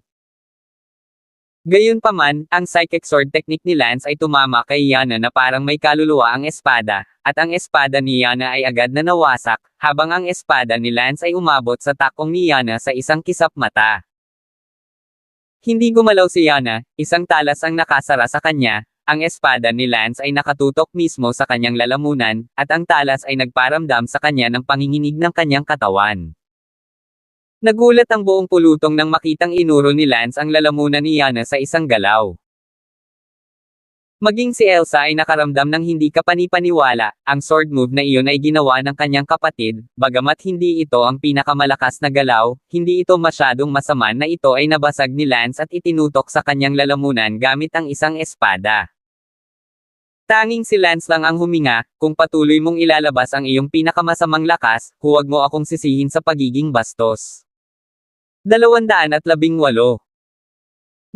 Gayunpaman, ang psychic sword technique ni Lance ay tumama kay Yana na parang may kaluluwa ang espada, at ang espada ni Yana ay agad na nawasak, habang ang espada ni Lance ay umabot sa takong ni Yana sa isang kisap mata. Hindi gumalaw si Yana, isang talas ang nakasara sa kanya. Ang espada ni Lance ay nakatutok mismo sa kanyang lalamunan, at ang talas ay nagparamdam sa kanya ng panginginig ng kanyang katawan. Nagulat ang buong pulutong nang makitang inuro ni Lance ang lalamunan ni Yana sa isang galaw. Maging si Elsa ay nakaramdam ng hindi kapanipaniwala, ang sword move na iyon ay ginawa ng kanyang kapatid, bagamat hindi ito ang pinakamalakas na galaw, hindi ito masyadong masama na ito ay nabasag ni Lance at itinutok sa kanyang lalamunan gamit ang isang espada. Tanging si Lance lang ang huminga, kung patuloy mong ilalabas ang iyong pinakamasamang lakas, huwag mo akong sisihin sa pagiging bastos. 218.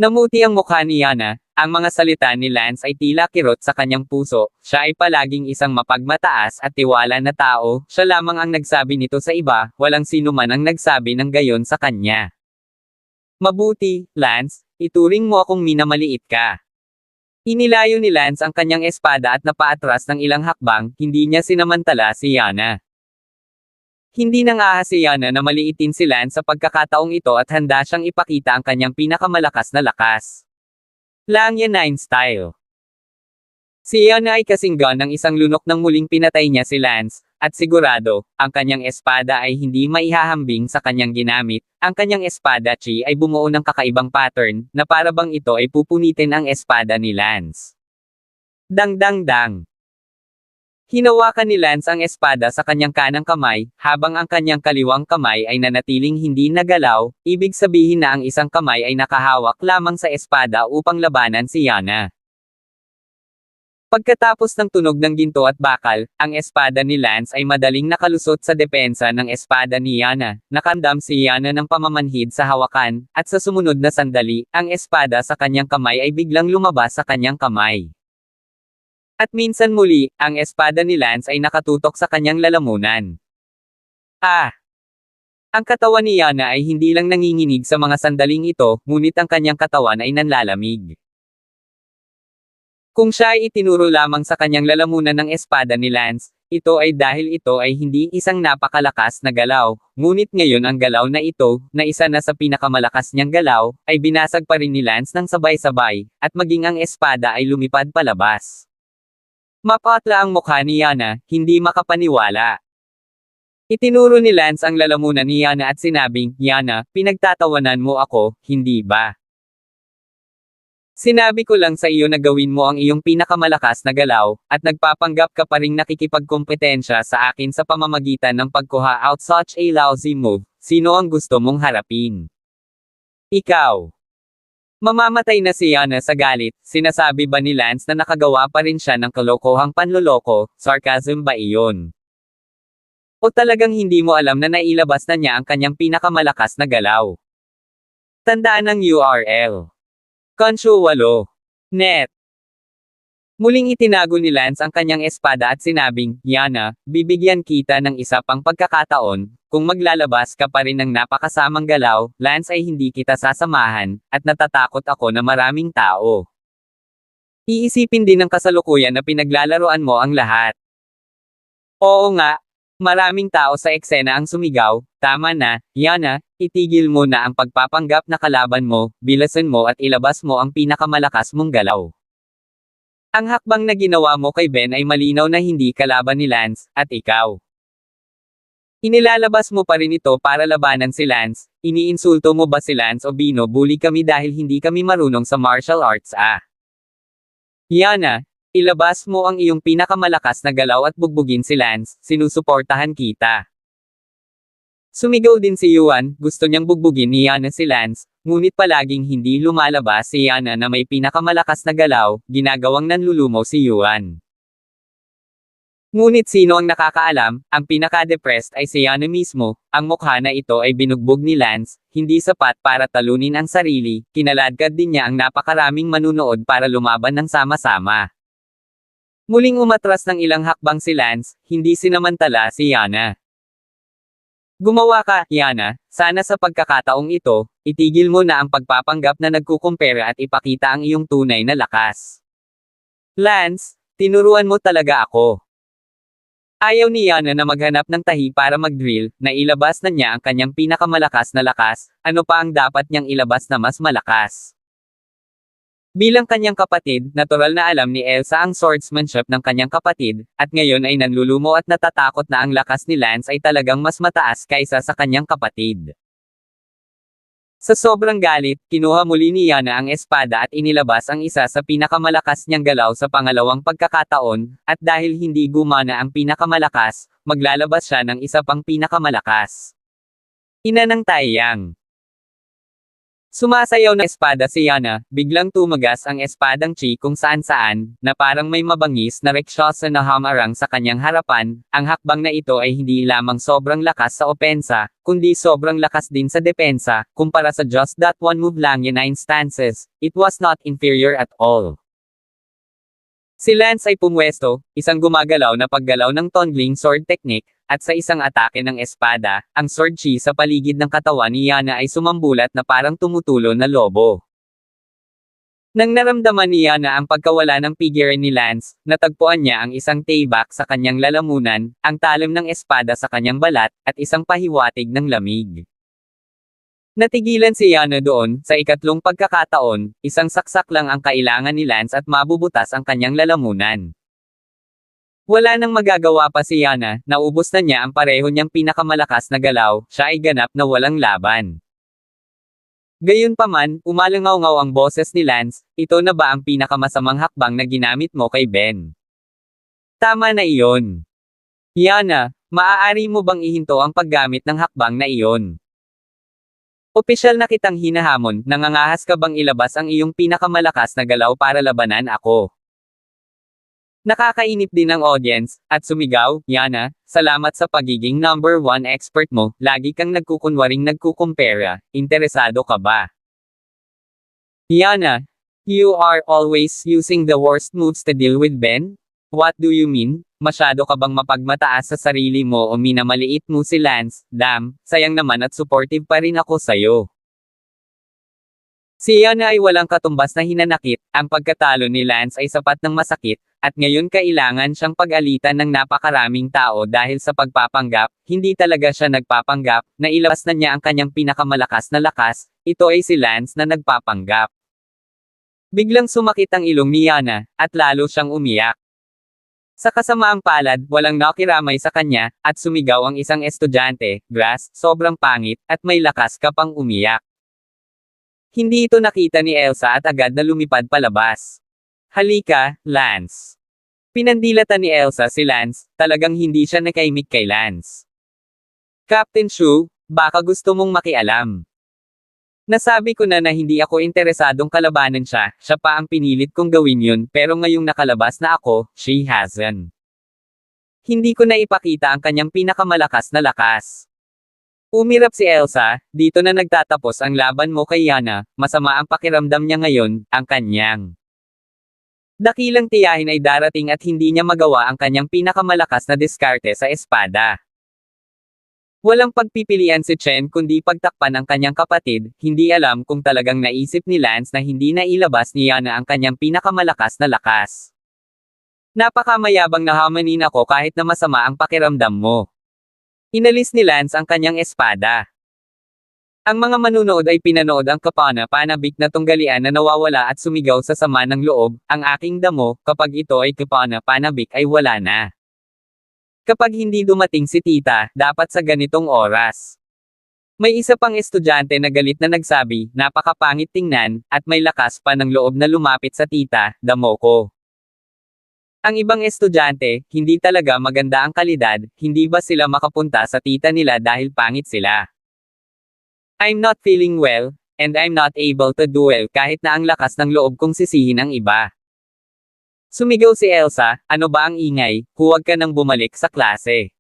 Namuti ang mukha ni Yana, ang mga salita ni Lance ay tila kirot sa kanyang puso, siya ay palaging isang mapagmataas at tiwala na tao, siya lamang ang nagsabi nito sa iba, walang sino man ang nagsabi ng gayon sa kanya. Mabuti, Lance, ituring mo akong minamaliit ka. Inilayo ni Lance ang kanyang espada at napaatras ng ilang hakbang, hindi niya sinamantala si Yana. Hindi nang ahas si Yana na maliitin si Lance sa pagkakataong ito at handa siyang ipakita ang kanyang pinakamalakas na lakas. Langya 9 style. Si Yana ay kasinggan ng isang lunok nang muling pinatay niya si Lance, at sigurado, ang kanyang espada ay hindi maihahambing sa kanyang ginamit, ang kanyang espada chi ay bumuo ng kakaibang pattern, na para bang ito ay pupunitin ang espada ni Lance. Dang dang dang. Hinawakan ni Lance ang espada sa kanyang kanang kamay, habang ang kanyang kaliwang kamay ay nanatiling hindi nagalaw, ibig sabihin na ang isang kamay ay nakahawak lamang sa espada upang labanan si Yana. Pagkatapos ng tunog ng ginto at bakal, ang espada ni Lance ay madaling nakalusot sa depensa ng espada ni Yana. Nakandam si Yana ng pamamanhid sa hawakan, at sa sumunod na sandali, ang espada sa kanyang kamay ay biglang lumabas sa kanyang kamay. At minsan muli, ang espada ni Lance ay nakatutok sa kanyang lalamunan. Ang katawan ni Yana ay hindi lang nanginginig sa mga sandaling ito, ngunit ang kanyang katawan ay nanlalamig. Kung siya ay itinuro lamang sa kanyang lalamunan ng espada ni Lance, ito ay dahil ito ay hindi isang napakalakas na galaw, ngunit ngayon ang galaw na ito, na isa na sa pinakamalakas niyang galaw, ay binasag pa rin ni Lance ng sabay-sabay, at maging ang espada ay lumipad palabas. Mapatla ang mukha ni Yana, hindi makapaniwala. Itinuro ni Lance ang lalamunan ni Yana at sinabing, Yana, pinagtatawanan mo ako, hindi ba? Sinabi ko lang sa iyo na gawin mo ang iyong pinakamalakas na galaw, at nagpapanggap ka pa ring nakikipagkompetensya sa akin sa pamamagitan ng pagkuha out such a lousy move, sino ang gusto mong harapin? Ikaw. Mamamatay na si Yana sa galit, sinasabi ba ni Lance na nakagawa pa rin siya ng kalokohang panloloko, sarcasm ba iyon? O talagang hindi mo alam na nailabas na niya ang kanyang pinakamalakas na galaw? Tandaan ang URL. Konsyo 8. Net. Muling itinago ni Lance ang kanyang espada at sinabing, Yana, bibigyan kita ng isa pang pagkakataon, kung maglalabas ka pa rin ng napakasamang galaw, Lance ay hindi kita sasamahan, at natatakot ako na maraming tao. Iisipin din ng kasalukuyan na pinaglalaroan mo ang lahat. Oo nga, maraming tao sa eksena ang sumigaw, tama na, Yana, itigil mo na ang pagpapanggap na kalaban mo, bilasan mo at ilabas mo ang pinakamalakas mong galaw. Ang hakbang na ginawa mo kay Ben ay malinaw na hindi kalaban ni Lance, at ikaw. Inilalabas mo pa rin ito para labanan si Lance, iniinsulto mo ba si Lance o binubuli kami dahil hindi kami marunong sa martial arts Yana, ilabas mo ang iyong pinakamalakas na galaw at bugbugin si Lance, sinusuportahan kita. Sumigaw din si Yuan, gusto niyang bugbugin ni Yana si Lance, ngunit palaging hindi lumalabas si Yana na may pinakamalakas na galaw, ginagawang nanlulumo si Yuan. Ngunit sino ang nakakaalam, ang pinaka-depressed ay si Yana mismo, ang mukha na ito ay binugbog ni Lance, hindi sapat para talunin ang sarili, kinaladkad din niya ang napakaraming manunood para lumaban ng sama-sama. Muling umatras ng ilang hakbang si Lance, hindi sinamantala si Yana. Gumawa ka, Yana, sana sa pagkakataong ito, itigil mo na ang pagpapanggap na nagkukumpara at ipakita ang iyong tunay na lakas. Lance, tinuruan mo talaga ako. Ayaw ni Yana na maghanap ng tahi para mag-drill, na ilabas na niya ang kanyang pinakamalakas na lakas, ano pa ang dapat niyang ilabas na mas malakas. Bilang kanyang kapatid, natural na alam ni Elsa ang swordsmanship ng kanyang kapatid, at ngayon ay nanlulumo at natatakot na ang lakas ni Lance ay talagang mas mataas kaysa sa kanyang kapatid. Sa sobrang galit, kinuha muli ni Yana ang espada at inilabas ang isa sa pinakamalakas niyang galaw sa pangalawang pagkakataon, at dahil hindi gumana ang pinakamalakas, maglalabas siya ng isa pang pinakamalakas. Ina ng Taiyang. Sumasayaw na espada si Yana, biglang tumagas ang espadang Chi kung saan-saan, na parang may mabangis na reksyosa na hamarang sa kanyang harapan, ang hakbang na ito ay hindi lamang sobrang lakas sa opensa, kundi sobrang lakas din sa depensa, kumpara sa just that one move lang yan 9 stances, it was not inferior at all. Si Lance ay pumwesto, isang gumagalaw na paggalaw ng tongling sword technique, at sa isang atake ng espada, ang sword chi sa paligid ng katawan ni Yana ay sumambulat na parang tumutulo na lobo. Nang naramdaman ni Yana ang pagkawala ng pigiran ni Lance, natagpuan niya ang isang tayback sa kanyang lalamunan, ang talim ng espada sa kanyang balat, at isang pahiwatig ng lamig. Natigilan si Yana doon, sa ikatlong pagkakataon, isang saksak lang ang kailangan ni Lance at mabubutas ang kanyang lalamunan. Wala nang magagawa pa si Yana, naubos na niya ang pareho niyang pinakamalakas na galaw, siya ay ganap na walang laban. Gayunpaman, umalangaw-ngaw ang boses ni Lance, ito na ba ang pinakamasamang hakbang na ginamit mo kay Ben? Tama na iyon. Yana, maaari mo bang ihinto ang paggamit ng hakbang na iyon? Opisyal na kitang hinahamon, nangangahas ka bang ilabas ang iyong pinakamalakas na galaw para labanan ako? Nakakainip din ang audience, at sumigaw, Yana, salamat sa pagiging number 1 expert mo, lagi kang nagkukunwaring nagkukumpara, interesado ka ba? Yana, you are always using the worst moves to deal with Ben? What do you mean? Masyado ka bang mapagmataas sa sarili mo o minamaliit mo si Lance? Damn, sayang naman at supportive pa rin ako sa'yo. Si Yana ay walang katumbas na hinanakit, ang pagkatalo ni Lance ay sapat ng masakit, at ngayon kailangan siyang pag-alitan ng napakaraming tao dahil sa pagpapanggap, hindi talaga siya nagpapanggap, nailabas na niya ang kanyang pinakamalakas na lakas, ito ay si Lance na nagpapanggap. Biglang sumakit ang ilong ni Yana, at lalo siyang umiyak. Sa kasamaang palad, walang nakiramay sa kanya, at sumigaw ang isang estudyante, Grass, sobrang pangit, at may lakas ka pang umiyak. Hindi ito nakita ni Elsa at agad na lumipad palabas. Halika, Lance. Pinandilatan ni Elsa si Lance, talagang hindi siya nakaimik kay Lance. Captain Shu, baka gusto mong makialam. Nasabi ko na hindi ako interesadong kalabanan siya, siya pa ang pinilit kong gawin yun, pero ngayong nakalabas na ako, she hasn't. Hindi ko na ipakita ang kanyang pinakamalakas na lakas. Umirap si Elsa, dito na nagtatapos ang laban mo kay Yana, masama ang pakiramdam niya ngayon, ang kanyang dakilang tiyahin ay darating at hindi niya magawa ang kanyang pinakamalakas na diskarte sa espada. Walang pagpipilian si Chen kundi pagtakpan ang kanyang kapatid, hindi alam kung talagang naisip ni Lance na hindi na ilabas ni Yana ang kanyang pinakamalakas na lakas. Napakamayabang na hamanin ako kahit na masama ang pakiramdam mo. Inalis ni Lance ang kanyang espada. Ang mga manunood ay pinanood ang kapana-panabik na tunggalian na nawawala at sumigaw sa sama ng loob, ang aking damo, kapag ito ay kapana-panabik ay wala na. Kapag hindi dumating si tita, dapat sa ganitong oras. May isa pang estudyante na galit na nagsabi, napakapangit tingnan, at may lakas pa ng loob na lumapit sa tita, damo ko. Ang ibang estudyante, hindi talaga maganda ang kalidad, hindi ba sila makapunta sa tita nila dahil pangit sila? I'm not feeling well, and I'm not able to duel kahit na ang lakas ng loob kong sisihin ang iba. Sumigaw si Elsa, ano ba ang ingay, huwag ka nang bumalik sa klase.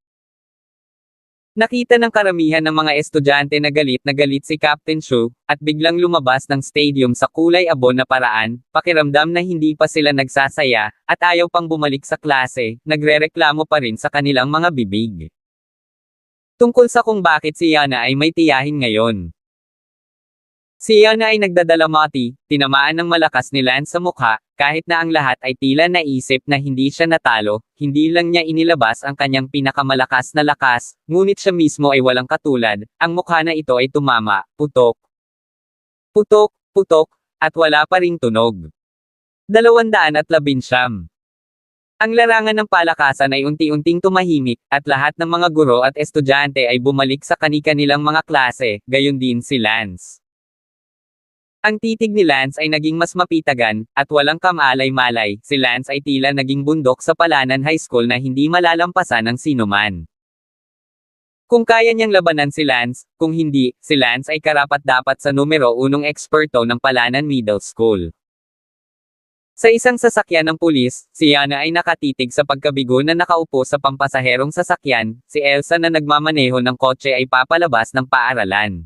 Nakita ng karamihan ng mga estudyante na galit si Captain Shu, at biglang lumabas ng stadium sa kulay abo na paraan, pakiramdam na hindi pa sila nagsasaya, at ayaw pang bumalik sa klase, nagrereklamo pa rin sa kanilang mga bibig. Tungkol sa kung bakit si Yana ay may tiyahin ngayon. Si Yana ay nagdadalamati, tinamaan ng malakas ni Lance sa mukha, kahit na ang lahat ay tila naisip na hindi siya natalo, hindi lang niya inilabas ang kanyang pinakamalakas na lakas, ngunit siya mismo ay walang katulad, ang mukha na ito ay tumama, putok. Putok, putok, at wala pa ring tunog. 219. Ang larangan ng palakasan ay unti-unting tumahimik, at lahat ng mga guro at estudyante ay bumalik sa kani-kanilang mga klase, gayon din si Lance. Ang titig ni Lance ay naging mas mapitagan, at walang kamalay-malay, si Lance ay tila naging bundok sa Palanan High School na hindi malalampasan ng sinuman. Kung kaya niyang labanan si Lance, kung hindi, si Lance ay karapat-dapat sa numero 1 eksperto ng Palanan Middle School. Sa isang sasakyan ng pulis, si Yana ay nakatitig sa pagkabigo na nakaupo sa pampasaherong sasakyan, si Elsa na nagmamaneho ng kotse ay papalabas ng paaralan.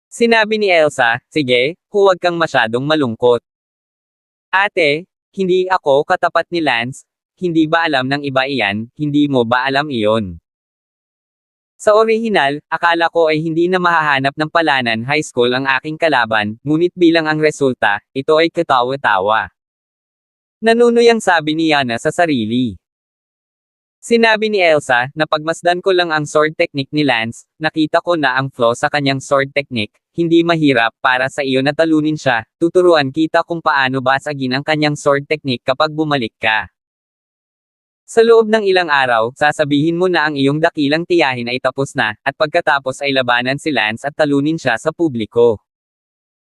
Sinabi ni Elsa, sige, huwag kang masyadong malungkot. Ate, hindi ako katapat ni Lance, hindi ba alam ng iba iyan, hindi mo ba alam iyon? Sa orihinal, akala ko ay hindi na mahahanap ng Palanan High School ang aking kalaban, ngunit bilang ang resulta, ito ay katawa-tawa. Nanunuyang sabi ni Yana sa sarili. Sinabi ni Elsa, napagmasdan ko lang ang sword technique ni Lance, nakita ko na ang flaw sa kanyang sword technique, hindi mahirap para sa iyo na talunin siya, tuturuan kita kung paano basagin ang kanyang sword technique kapag bumalik ka. Sa loob ng ilang araw, sasabihin mo na ang iyong dakilang tiyahin ay tapos na, at pagkatapos ay labanan si Lance at talunin siya sa publiko.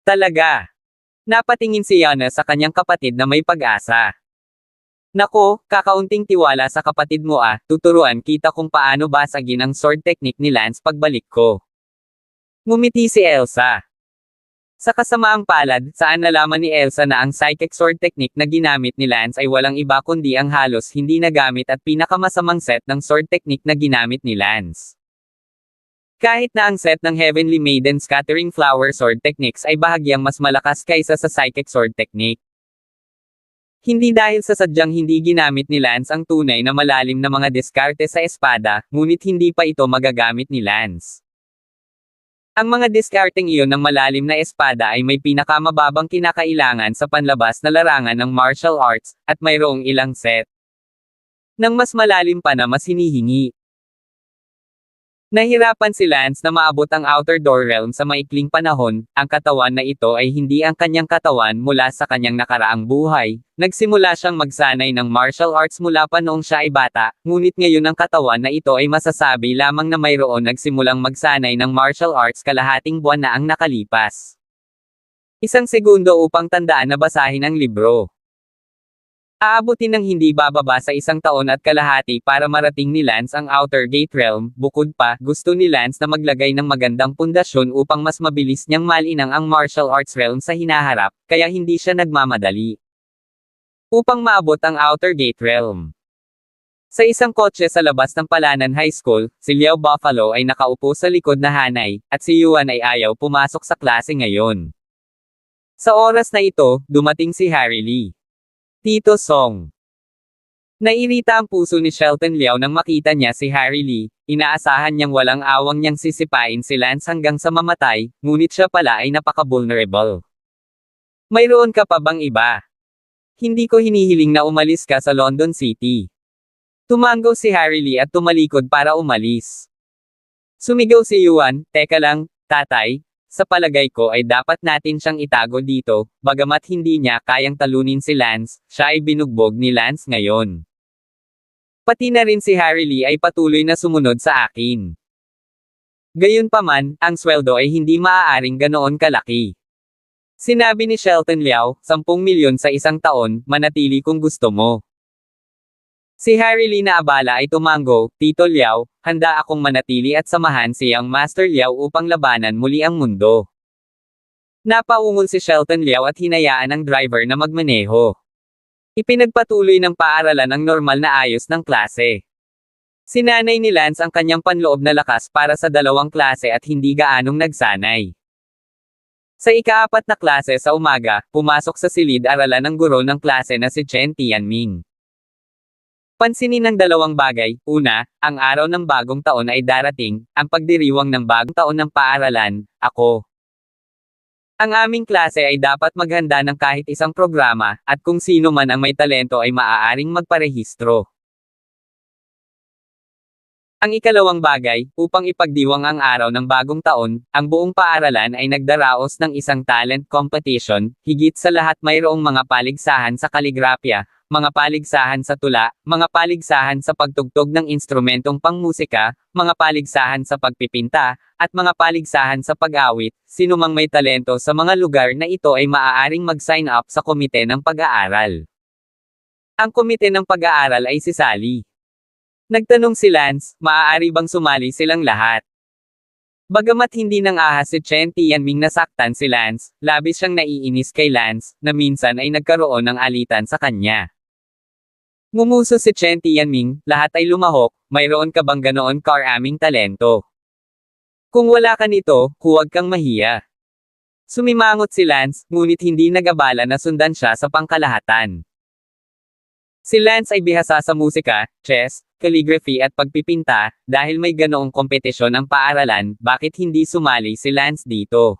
Talaga. Napatingin si Yana sa kanyang kapatid na may pag-asa. Nako, kakaunting tiwala sa kapatid mo tuturuan kita kung paano basagin ang sword technique ni Lance pagbalik ko. Ngumiti si Elsa. Sa kasamaang palad, saan nalaman ni Elsa na ang psychic sword technique na ginamit ni Lance ay walang iba kundi ang halos hindi nagamit at pinakamasamang set ng sword technique na ginamit ni Lance. Kahit na ang set ng Heavenly Maiden Scattering Flower Sword Techniques ay bahagyang mas malakas kaysa sa psychic sword technique. Hindi dahil sa sadyang hindi ginamit ni Lance ang tunay na malalim na mga diskarte sa espada, ngunit hindi pa ito magagamit ni Lance. Ang mga diskarteng iyon ng malalim na espada ay may pinakamababang kinakailangan sa panlabas na larangan ng martial arts, at mayroong ilang set nang mas malalim pa na mas hinihingi. Nahirapan si Lance na maabot ang Outer Door Realm sa maikling panahon, ang katawan na ito ay hindi ang kanyang katawan mula sa kanyang nakaraang buhay, nagsimula siyang magsanay ng martial arts mula pa noong siya ay bata, ngunit ngayon ang katawan na ito ay masasabi lamang na mayroon nagsimulang magsanay ng martial arts kalahating buwan na ang nakalipas. Isang segundo upang tandaan na basahin ang libro. Aabutin ng hindi bababa sa 1 taon at kalahati para marating ni Lance ang Outer Gate Realm, bukod pa, gusto ni Lance na maglagay ng magandang pundasyon upang mas mabilis niyang malinang ang martial arts realm sa hinaharap, kaya hindi siya nagmamadali upang maabot ang Outer Gate Realm. Sa isang kotse sa labas ng Palanan High School, si Liao Buffalo ay nakaupo sa likod na hanay, at si Yuan ay ayaw pumasok sa klase ngayon. Sa oras na ito, dumating si Harry Lee. Tito Song. Nairita ang puso ni Shelton Liao nang makita niya si Harry Lee, inaasahan niyang walang awang niyang sisipain si Lance hanggang sa mamatay, ngunit siya pala ay napaka-vulnerable. Mayroon ka pa bang iba? Hindi ko hinihiling na umalis ka sa London City. Tumango si Harry Lee at tumalikod para umalis. Sumigaw si Yuan, teka lang, tatay, sa palagay ko ay dapat natin siyang itago dito, bagamat hindi niya kayang talunin si Lance, siya ay binugbog ni Lance ngayon. Pati na rin si Harry Lee ay patuloy na sumunod sa akin. Gayunpaman, ang sweldo ay hindi maaaring ganoon kalaki. Sinabi ni Shelton Liao, 10 milyon sa isang taon, manatili kung gusto mo. Si Harry Lee na abala ay tumango, Tito Liao, handa akong manatili at samahan si Young Master Liao upang labanan muli ang mundo. Napaungol si Shelton Liao at hinayaan ang driver na magmaneho. Ipinagpatuloy ng paaralan ang normal na ayos ng klase. Sinanay ni Lance ang kanyang panloob na lakas para sa 2 klase at hindi gaanong nagsanay. Sa ika-4 na klase sa umaga, pumasok sa silid-aralan ng guro ng klase na si Chen Tianming. Pansinin ng 2 bagay, una, ang araw ng bagong taon ay darating, ang pagdiriwang ng bagong taon ng paaralan, ako. Ang aming klase ay dapat maghanda ng kahit isang programa, at kung sino man ang may talento ay maaaring magparehistro. Ang ikalawang bagay, upang ipagdiwang ang araw ng bagong taon, ang buong paaralan ay nagdaraos ng isang talent competition, higit sa lahat mayroong mga paligsahan sa kaligrafya, mga paligsahan sa tula, mga paligsahan sa pagtugtog ng instrumentong pangmusika, mga paligsahan sa pagpipinta, at mga paligsahan sa pag-awit. Sinumang may talento sa mga lugar na ito ay maaaring mag-sign up sa komite ng pag-aaral. Ang komite ng pag-aaral ay si Sally. Nagtanong si Lance, maaari bang sumali silang lahat? Bagamat hindi nang ahas si Chen Tianming nasaktan si Lance, labis siyang naiinis kay Lance, na minsan ay nagkaroon ng alitan sa kanya. Ngumuso si Chen Tianming, lahat ay lumahok, mayroon ka bang ganoon karaming talento? Kung wala ka nito, huwag kang mahiya. Sumimangot si Lance, ngunit hindi nag-abala na sundan siya sa pangkalahatan. Si Lance ay bihasa sa musika, chess, calligraphy at pagpipinta, dahil may ganoong kompetisyon ang paaralan, bakit hindi sumali si Lance dito?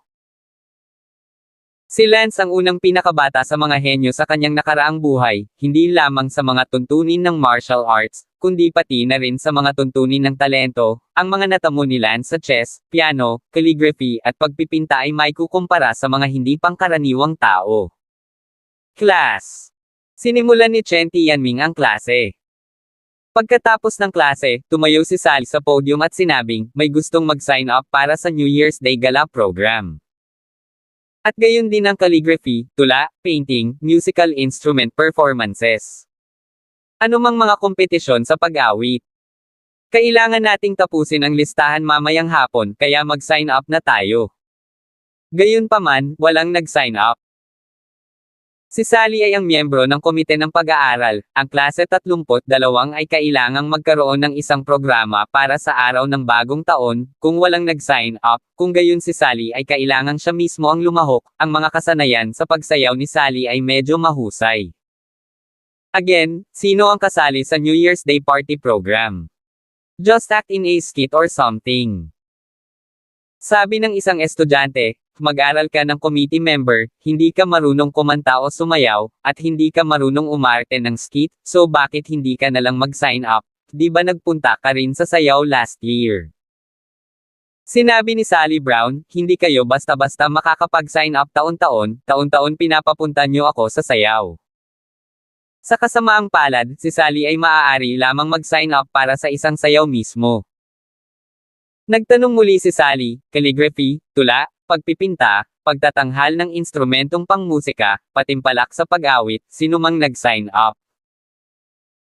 Si Lance ang unang pinakabata sa mga henyo sa kanyang nakaraang buhay, hindi lamang sa mga tuntunin ng martial arts, kundi pati na rin sa mga tuntunin ng talento. Ang mga natamo ni Lance sa chess, piano, calligraphy at pagpipinta ay maikukumpara sa mga hindi pangkaraniwang tao. Class. Sinimulan ni Chen Tianming ang klase. Pagkatapos ng klase, tumayo si Sally sa podium at sinabing, may gustong mag-sign up para sa New Year's Day Gala program. At gayon din ang calligraphy, tula, painting, musical instrument performances. Anumang mga kompetisyon sa pag-awit. Kailangan nating tapusin ang listahan mamayang hapon, kaya mag-sign up na tayo. Gayunpaman, walang nag-sign up. Si Sally ay ang miyembro ng komite ng pag-aaral. Ang klase 32 ay kailangang magkaroon ng isang programa para sa araw ng bagong taon. Kung walang nag-sign up, kung gayon si Sally ay kailangang siya mismo ang lumahok. Ang mga kasanayan sa pagsayaw ni Sally ay medyo mahusay. Again, sino ang kasali sa New Year's Day party program? Just act in a skit or something. Sabi ng isang estudyante, mag-aral ka ng committee member, hindi ka marunong kumanta o sumayaw, at hindi ka marunong umarte ng skit, so bakit hindi ka nalang mag-sign up? Di ba nagpunta ka rin sa sayaw last year? Sinabi ni Sally Brown, hindi kayo basta-basta makakapag-sign up taon-taon, taon-taon pinapapunta niyo ako sa sayaw. Sa kasamaang palad, si Sally ay maaari lamang mag-sign up para sa isang sayaw mismo. Nagtanong muli si Sally, calligraphy, tula, pagpipinta, pagtatanghal ng instrumentong pangmusika, patimpalak sa pag-awit, sino mang nag-sign up.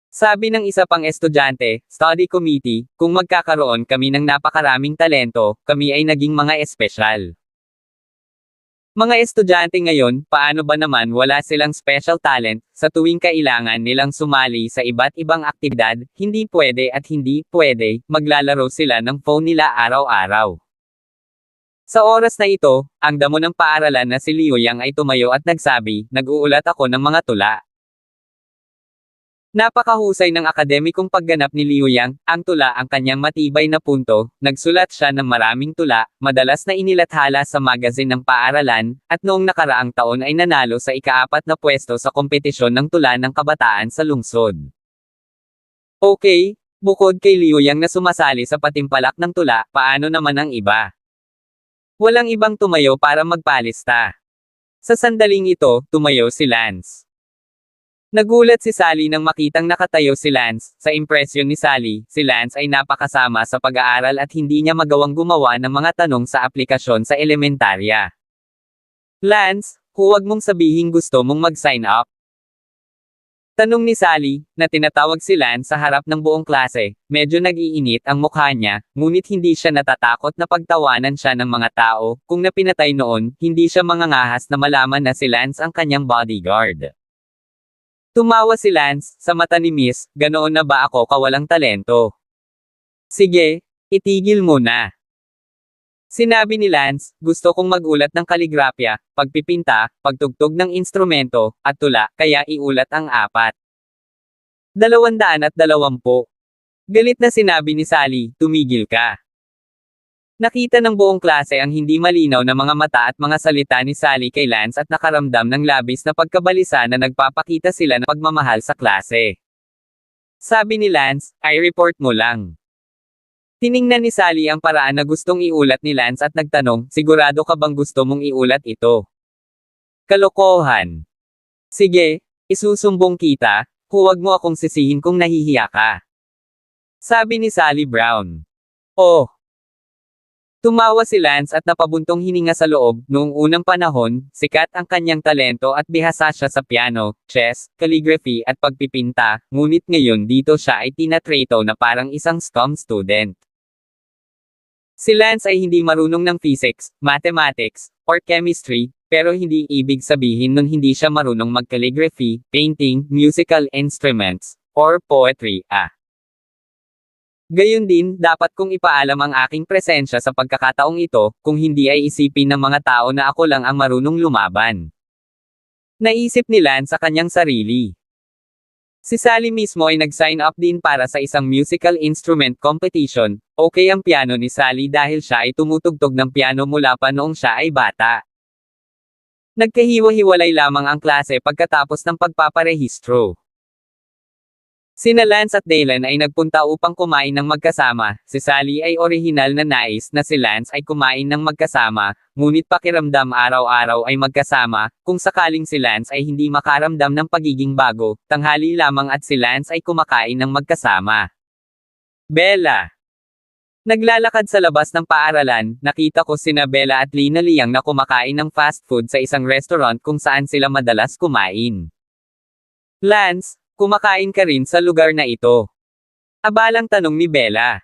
Sabi ng isa pang estudyante, study committee, kung magkakaroon kami ng napakaraming talento, kami ay naging mga espesyal. Mga estudyante ngayon, paano ba naman wala silang special talent, sa tuwing kailangan nilang sumali sa iba't ibang aktibidad, hindi pwede at hindi pwede, maglalaro sila ng phone nila araw-araw. Sa oras na ito, ang damo ng paaralan na si Liu Yang ay tumayo at nagsabi, nag-uulat ako ng mga tula. Napakahusay ng akademikong pagganap ni Liu Yang, ang tula ang kanyang matibay na punto, nagsulat siya ng maraming tula, madalas na inilathala sa magazine ng paaralan, at noong nakaraang taon ay nanalo sa ika-4 na pwesto sa kompetisyon ng tula ng kabataan sa lungsod. Okay, bukod kay Liu Yang na sumasali sa patimpalak ng tula, paano naman ang iba? Walang ibang tumayo para magpalista. Sa sandaling ito, tumayo si Lance. Nagulat si Sally nang makitang nakatayo si Lance. Sa impresyon ni Sally, si Lance ay napakasama sa pag-aaral at hindi niya magawang gumawa ng mga tanong sa aplikasyon sa elementarya. Lance, huwag mong sabihin gusto mong mag-sign up. Tanong ni Sally, na tinatawag si Lance sa harap ng buong klase. Medyo nag-iinit ang mukha niya, ngunit hindi siya natatakot na pagtawanan siya ng mga tao. Kung napinatay noon, hindi siya mangangahas na malaman na si Lance ang kanyang bodyguard. Tumawa si Lance, sa mata ni Miss, ganoon na ba ako kawalang talento? Sige, itigil mo na. Sinabi ni Lance, gusto kong magulat ng kaligrafya, pagpipinta, pagtugtog ng instrumento, at tula, kaya iulat ang 4. 220. Galit na sinabi ni Sally, tumigil ka. Nakita ng buong klase ang hindi malinaw na mga mata at mga salita ni Sally kay Lance at nakaramdam ng labis na pagkabalisa na nagpapakita sila ng pagmamahal sa klase. Sabi ni Lance, ay report mo lang. Tiningnan ni Sally ang paraan na gustong iulat ni Lance at nagtanong, sigurado ka bang gusto mong iulat ito? Kalokohan. Sige, isusumbong kita, huwag mo akong sisihin kung nahihiya ka. Sabi ni Sally Brown. Oh. Tumawa si Lance at napabuntong hininga sa loob. Noong unang panahon, sikat ang kanyang talento at bihasa siya sa piano, chess, calligraphy at pagpipinta, ngunit ngayon dito siya ay tinatrato na parang isang scum student. Si Lance ay hindi marunong ng physics, mathematics, or chemistry, pero hindi ibig sabihin nun hindi siya marunong mag-calligraphy, painting, musical instruments, or poetry, Gayon din, dapat kong ipaalam ang aking presensya sa pagkakataong ito, kung hindi ay isipin ng mga tao na ako lang ang marunong lumaban. Naisip ni Lance sa kanyang sarili. Si Sally mismo ay nag-sign up din para sa isang musical instrument competition. Okay ang piano ni Sally dahil siya ay tumutugtog ng piano mula pa noong siya ay bata. Nagkahiwa-hiwalay lamang ang klase pagkatapos ng pagpaparehistro. Sina Lance at Dylan ay nagpunta upang kumain ng magkasama. Si Sally ay orihinal na nais na si Lance ay kumain ng magkasama, ngunit pakiramdam araw-araw ay magkasama, kung sakaling si Lance ay hindi makaramdam ng pagiging bago, tanghali lamang at si Lance ay kumakain ng magkasama. Bella. Naglalakad sa labas ng paaralan, nakita ko sina Bella at Lina Liang na kumakain ng fast food sa isang restaurant kung saan sila madalas kumain. Lance, kumakain ka rin sa lugar na ito? Abalang tanong ni Bella.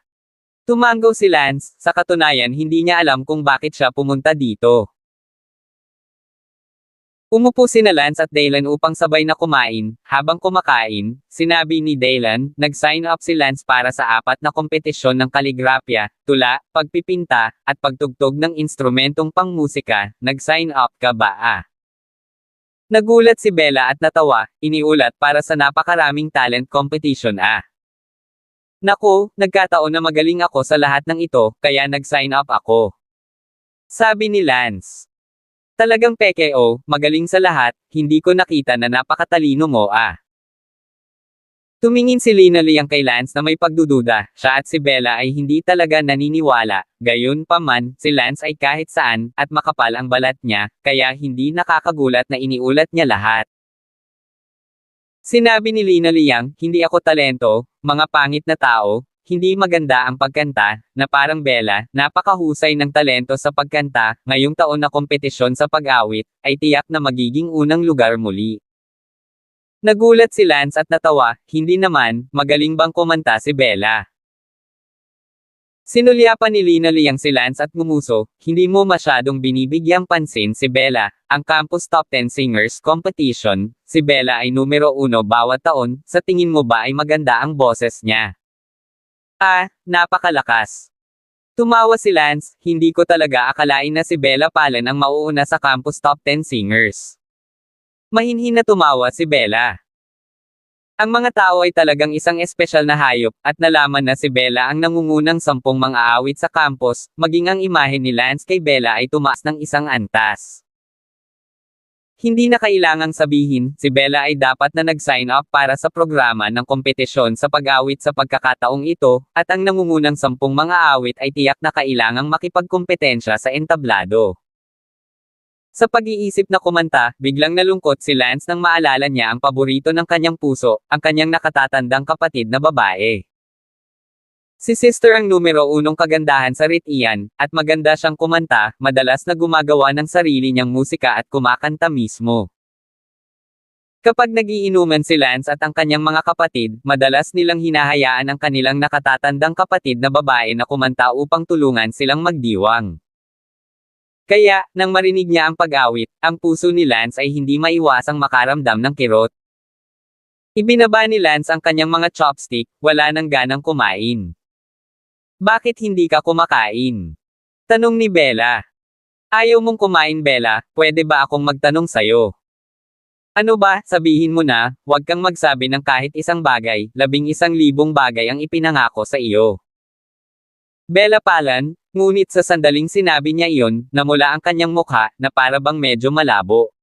Tumanggaw si Lance, sa katunayan hindi niya alam kung bakit siya pumunta dito. Umupo sina Lance at Dylan upang sabay na kumain. Habang kumakain, sinabi ni Dylan, nag-sign up si Lance para sa 4 na kompetisyon ng kaligrafya, tula, pagpipinta, at pagtugtog ng instrumentong pangmusika. Nag-sign up ka ba? Nagulat si Bella at natawa, iniulat para sa napakaraming talent competition Naku, nagkataon na magaling ako sa lahat ng ito, kaya nag-sign up ako. Sabi ni Lance. Talagang peke magaling sa lahat, hindi ko nakita na napakatalino mo Tumingin si Lina Liang kay Lance na may pagdududa, siya at si Bella ay hindi talaga naniniwala, gayon pa man, si Lance ay kahit saan, at makapal ang balat niya, kaya hindi nakakagulat na iniulat niya lahat. Sinabi ni Lina Liang, hindi ako talento, mga pangit na tao, hindi maganda ang pagkanta, na parang Bella, napakahusay ng talento sa pagkanta, ngayong taon na kompetisyon sa pag-awit, ay tiyak na magiging unang lugar muli. Nagulat si Lance at natawa, hindi naman, magaling bang kumanta si Bella? Sinulyapan ni Lina Liang si Lance at ngumuso, hindi mo masyadong binibigyang pansin si Bella, ang Campus Top 10 Singers Competition, si Bella ay numero 1 bawat taon, sa tingin mo ba ay maganda ang boses niya? Napakalakas. Tumawa si Lance, hindi ko talaga akalain na si Bella Pallen ang mauuna sa Campus Top 10 Singers. Mahinhin na tumawa si Bella. Ang mga tao ay talagang isang espesyal na hayop, at nalaman na si Bella ang nangungunang 10 mang-aawit sa campus, maging ang imahe ni Lance kay Bella ay tumaas ng isang antas. Hindi na kailangang sabihin, si Bella ay dapat na nag-sign up para sa programa ng kompetisyon sa pag-awit sa pagkakataong ito, at ang nangungunang 10 mang-aawit ay tiyak na kailangang makipagkompetensya sa entablado. Sa pag-iisip na kumanta, biglang nalungkot si Lance nang maalala niya ang paborito ng kanyang puso, ang kanyang nakatatandang kapatid na babae. Si Sister ang numero 1 kagandahan sa Ritian, at maganda siyang kumanta, madalas na gumagawa ng sarili niyang musika at kumakanta mismo. Kapag nagiinuman si Lance at ang kanyang mga kapatid, madalas nilang hinahayaan ang kanilang nakatatandang kapatid na babae na kumanta upang tulungan silang magdiwang. Kaya, nang marinig niya ang pag-awit, ang puso ni Lance ay hindi maiwasang makaramdam ng kirot. Ibinaba ni Lance ang kanyang mga chopstick, wala nang ganang kumain. Bakit hindi ka kumakain? Tanong ni Bella. Ayaw mong kumain, Bella, pwede ba akong magtanong sayo? Ano ba, sabihin mo na, huwag kang magsabi ng kahit isang bagay, 11,000 bagay ang ipinangako sa iyo. Bella Palan, ngunit sa sandaling sinabi niya iyon, namula ang kanyang mukha, na para bang medyo malabo.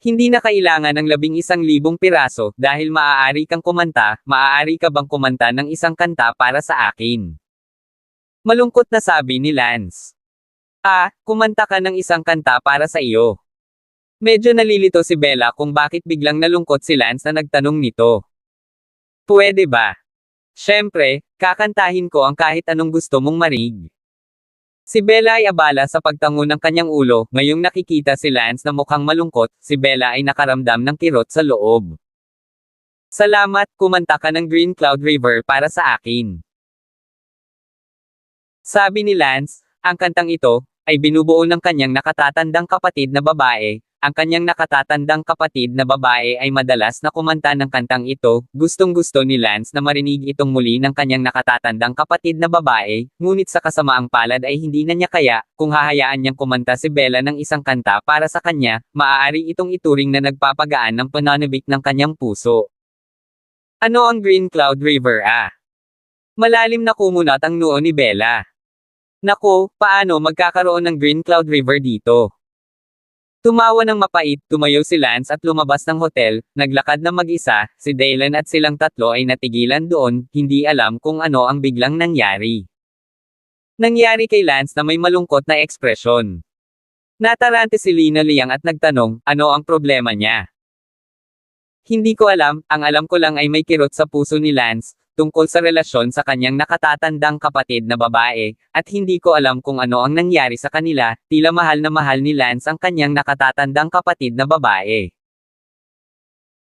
Hindi na kailangan ng 11,000 piraso, dahil maaari kang kumanta, maaari ka bang kumanta ng isang kanta para sa akin? Malungkot na sabi ni Lance. Kumanta ka ng isang kanta para sa iyo. Medyo nalilito si Bella kung bakit biglang nalungkot si Lance na nagtanong nito. Pwede ba? Siyempre, kakantahin ko ang kahit anong gusto mong marinig. Si Bella ay abala sa pagtango ng kanyang ulo, ngayong nakikita si Lance na mukhang malungkot, si Bella ay nakaramdam ng kirot sa loob. Salamat, kumanta ka ng Green Cloud River para sa akin. Sabi ni Lance, ang kantang ito, ay binubuo ng kanyang nakatatandang kapatid na babae. Ang kanyang nakatatandang kapatid na babae ay madalas na kumanta ng kantang ito, gustong-gusto ni Lance na marinig itong muli ng kanyang nakatatandang kapatid na babae, ngunit sa kasamaang palad ay hindi na niya kaya, kung hahayaan niyang kumanta si Bella ng isang kanta para sa kanya, maaari itong ituring na nagpapagaan ng pananabik ng kanyang puso. Ano ang Green Cloud River? Malalim na kumunat ang noo ni Bella. Nako, paano magkakaroon ng Green Cloud River dito? Tumawa ng mapait, tumayo si Lance at lumabas ng hotel, naglakad na mag-isa, si Dylan at silang tatlo ay natigilan doon, hindi alam kung ano ang biglang nangyari. Nangyari kay Lance na may malungkot na ekspresyon. Natarante si Lina Liang at nagtanong, ano ang problema niya? Hindi ko alam, ang alam ko lang ay may kirot sa puso ni Lance, tungkol sa relasyon sa kanyang nakatatandang kapatid na babae, at hindi ko alam kung ano ang nangyari sa kanila, tila mahal na mahal ni Lance ang kanyang nakatatandang kapatid na babae.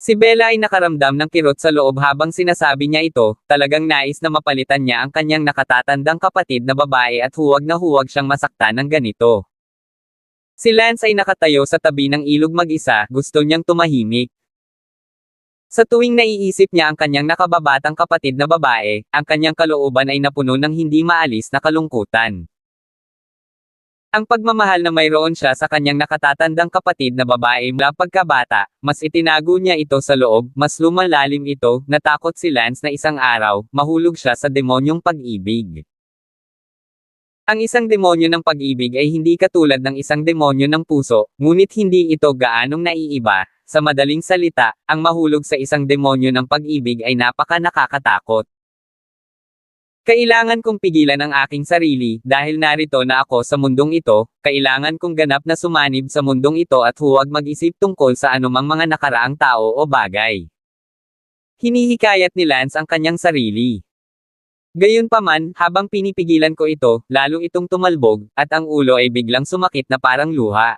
Si Bella ay nakaramdam ng kirot sa loob habang sinasabi niya ito, talagang nais na mapalitan niya ang kanyang nakatatandang kapatid na babae at huwag na huwag siyang masaktan ng ganito. Si Lance ay nakatayo sa tabi ng ilog mag-isa, gusto niyang tumahimik. Sa tuwing naiisip niya ang kanyang nakababatang kapatid na babae, ang kanyang kalooban ay napuno ng hindi maalis na kalungkutan. Ang pagmamahal na mayroon siya sa kanyang nakatatandang kapatid na babae mula pagkabata, mas itinago niya ito sa loob, mas lumalalim ito, natakot si Lance na isang araw, mahulog siya sa demonyong pag-ibig. Ang isang demonyo ng pag-ibig ay hindi katulad ng isang demonyo ng puso, ngunit hindi ito gaanong naiiba. Sa madaling salita, ang mahulog sa isang demonyo ng pag-ibig ay napaka-nakakatakot. Kailangan kong pigilan ang aking sarili, dahil narito na ako sa mundong ito, kailangan kong ganap na sumanib sa mundong ito at huwag mag-isip tungkol sa anumang mga nakaraang tao o bagay. Hinihikayat ni Lance ang kanyang sarili. Gayunpaman, habang pinipigilan ko ito, lalo itong tumalbog, at ang ulo ay biglang sumakit na parang luha.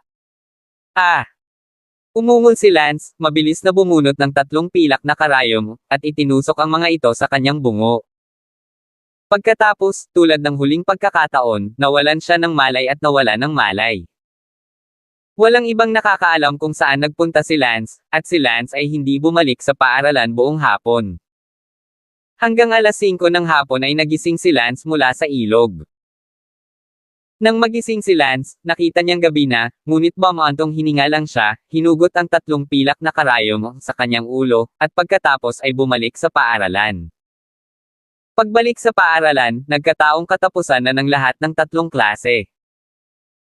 Umungol si Lance, mabilis na bumunot ng 3 pilak na karayom, at itinusok ang mga ito sa kanyang bungo. Pagkatapos, tulad ng huling pagkakataon, nawalan siya ng malay at nawala ng malay. Walang ibang nakakaalam kung saan nagpunta si Lance, at si Lance ay hindi bumalik sa paaralan buong hapon. Hanggang alas 5 ng hapon ay nagising si Lance mula sa ilog. Nang magising si Lance, nakita niyang gabi na, ngunit bumantong hininga lang siya, hinugot ang 3 pilak na karayom sa kanyang ulo, at pagkatapos ay bumalik sa paaralan. Pagbalik sa paaralan, nagkataong katapusan na ng lahat ng 3 klase.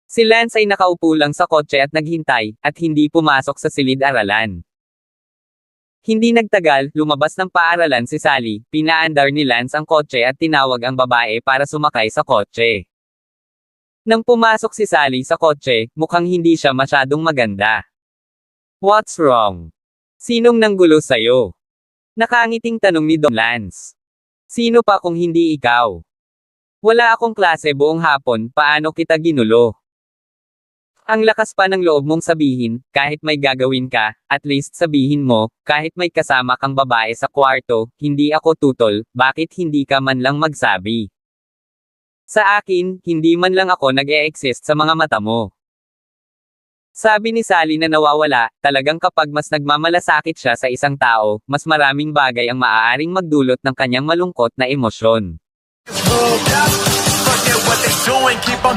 Si Lance ay nakaupo lang sa kotse at naghintay, at hindi pumasok sa silid-aralan. Hindi nagtagal, lumabas ng paaralan si Sally, pinaandar ni Lance ang kotse at tinawag ang babae para sumakay sa kotse. Nang pumasok si Sally sa kotse, mukhang hindi siya masyadong maganda. "What's wrong? Sinong nanggulo sa'yo?" Nakangiting tanong ni Don Lance. "Sino pa kung hindi ikaw? Wala akong klase buong hapon, paano kita ginulo?" Ang lakas pa ng loob mong sabihin, kahit may gagawin ka, at least sabihin mo, kahit may kasama kang babae sa kwarto, hindi ako tutol, bakit hindi ka man lang magsabi? Sa akin, hindi man lang ako nag-e-exist sa mga mata mo. Sabi ni Sally na nawawala, talagang kapag mas nagmamalasakit siya sa isang tao, mas maraming bagay ang maaaring magdulot ng kanyang malungkot na emosyon. Forget what they doing, keep on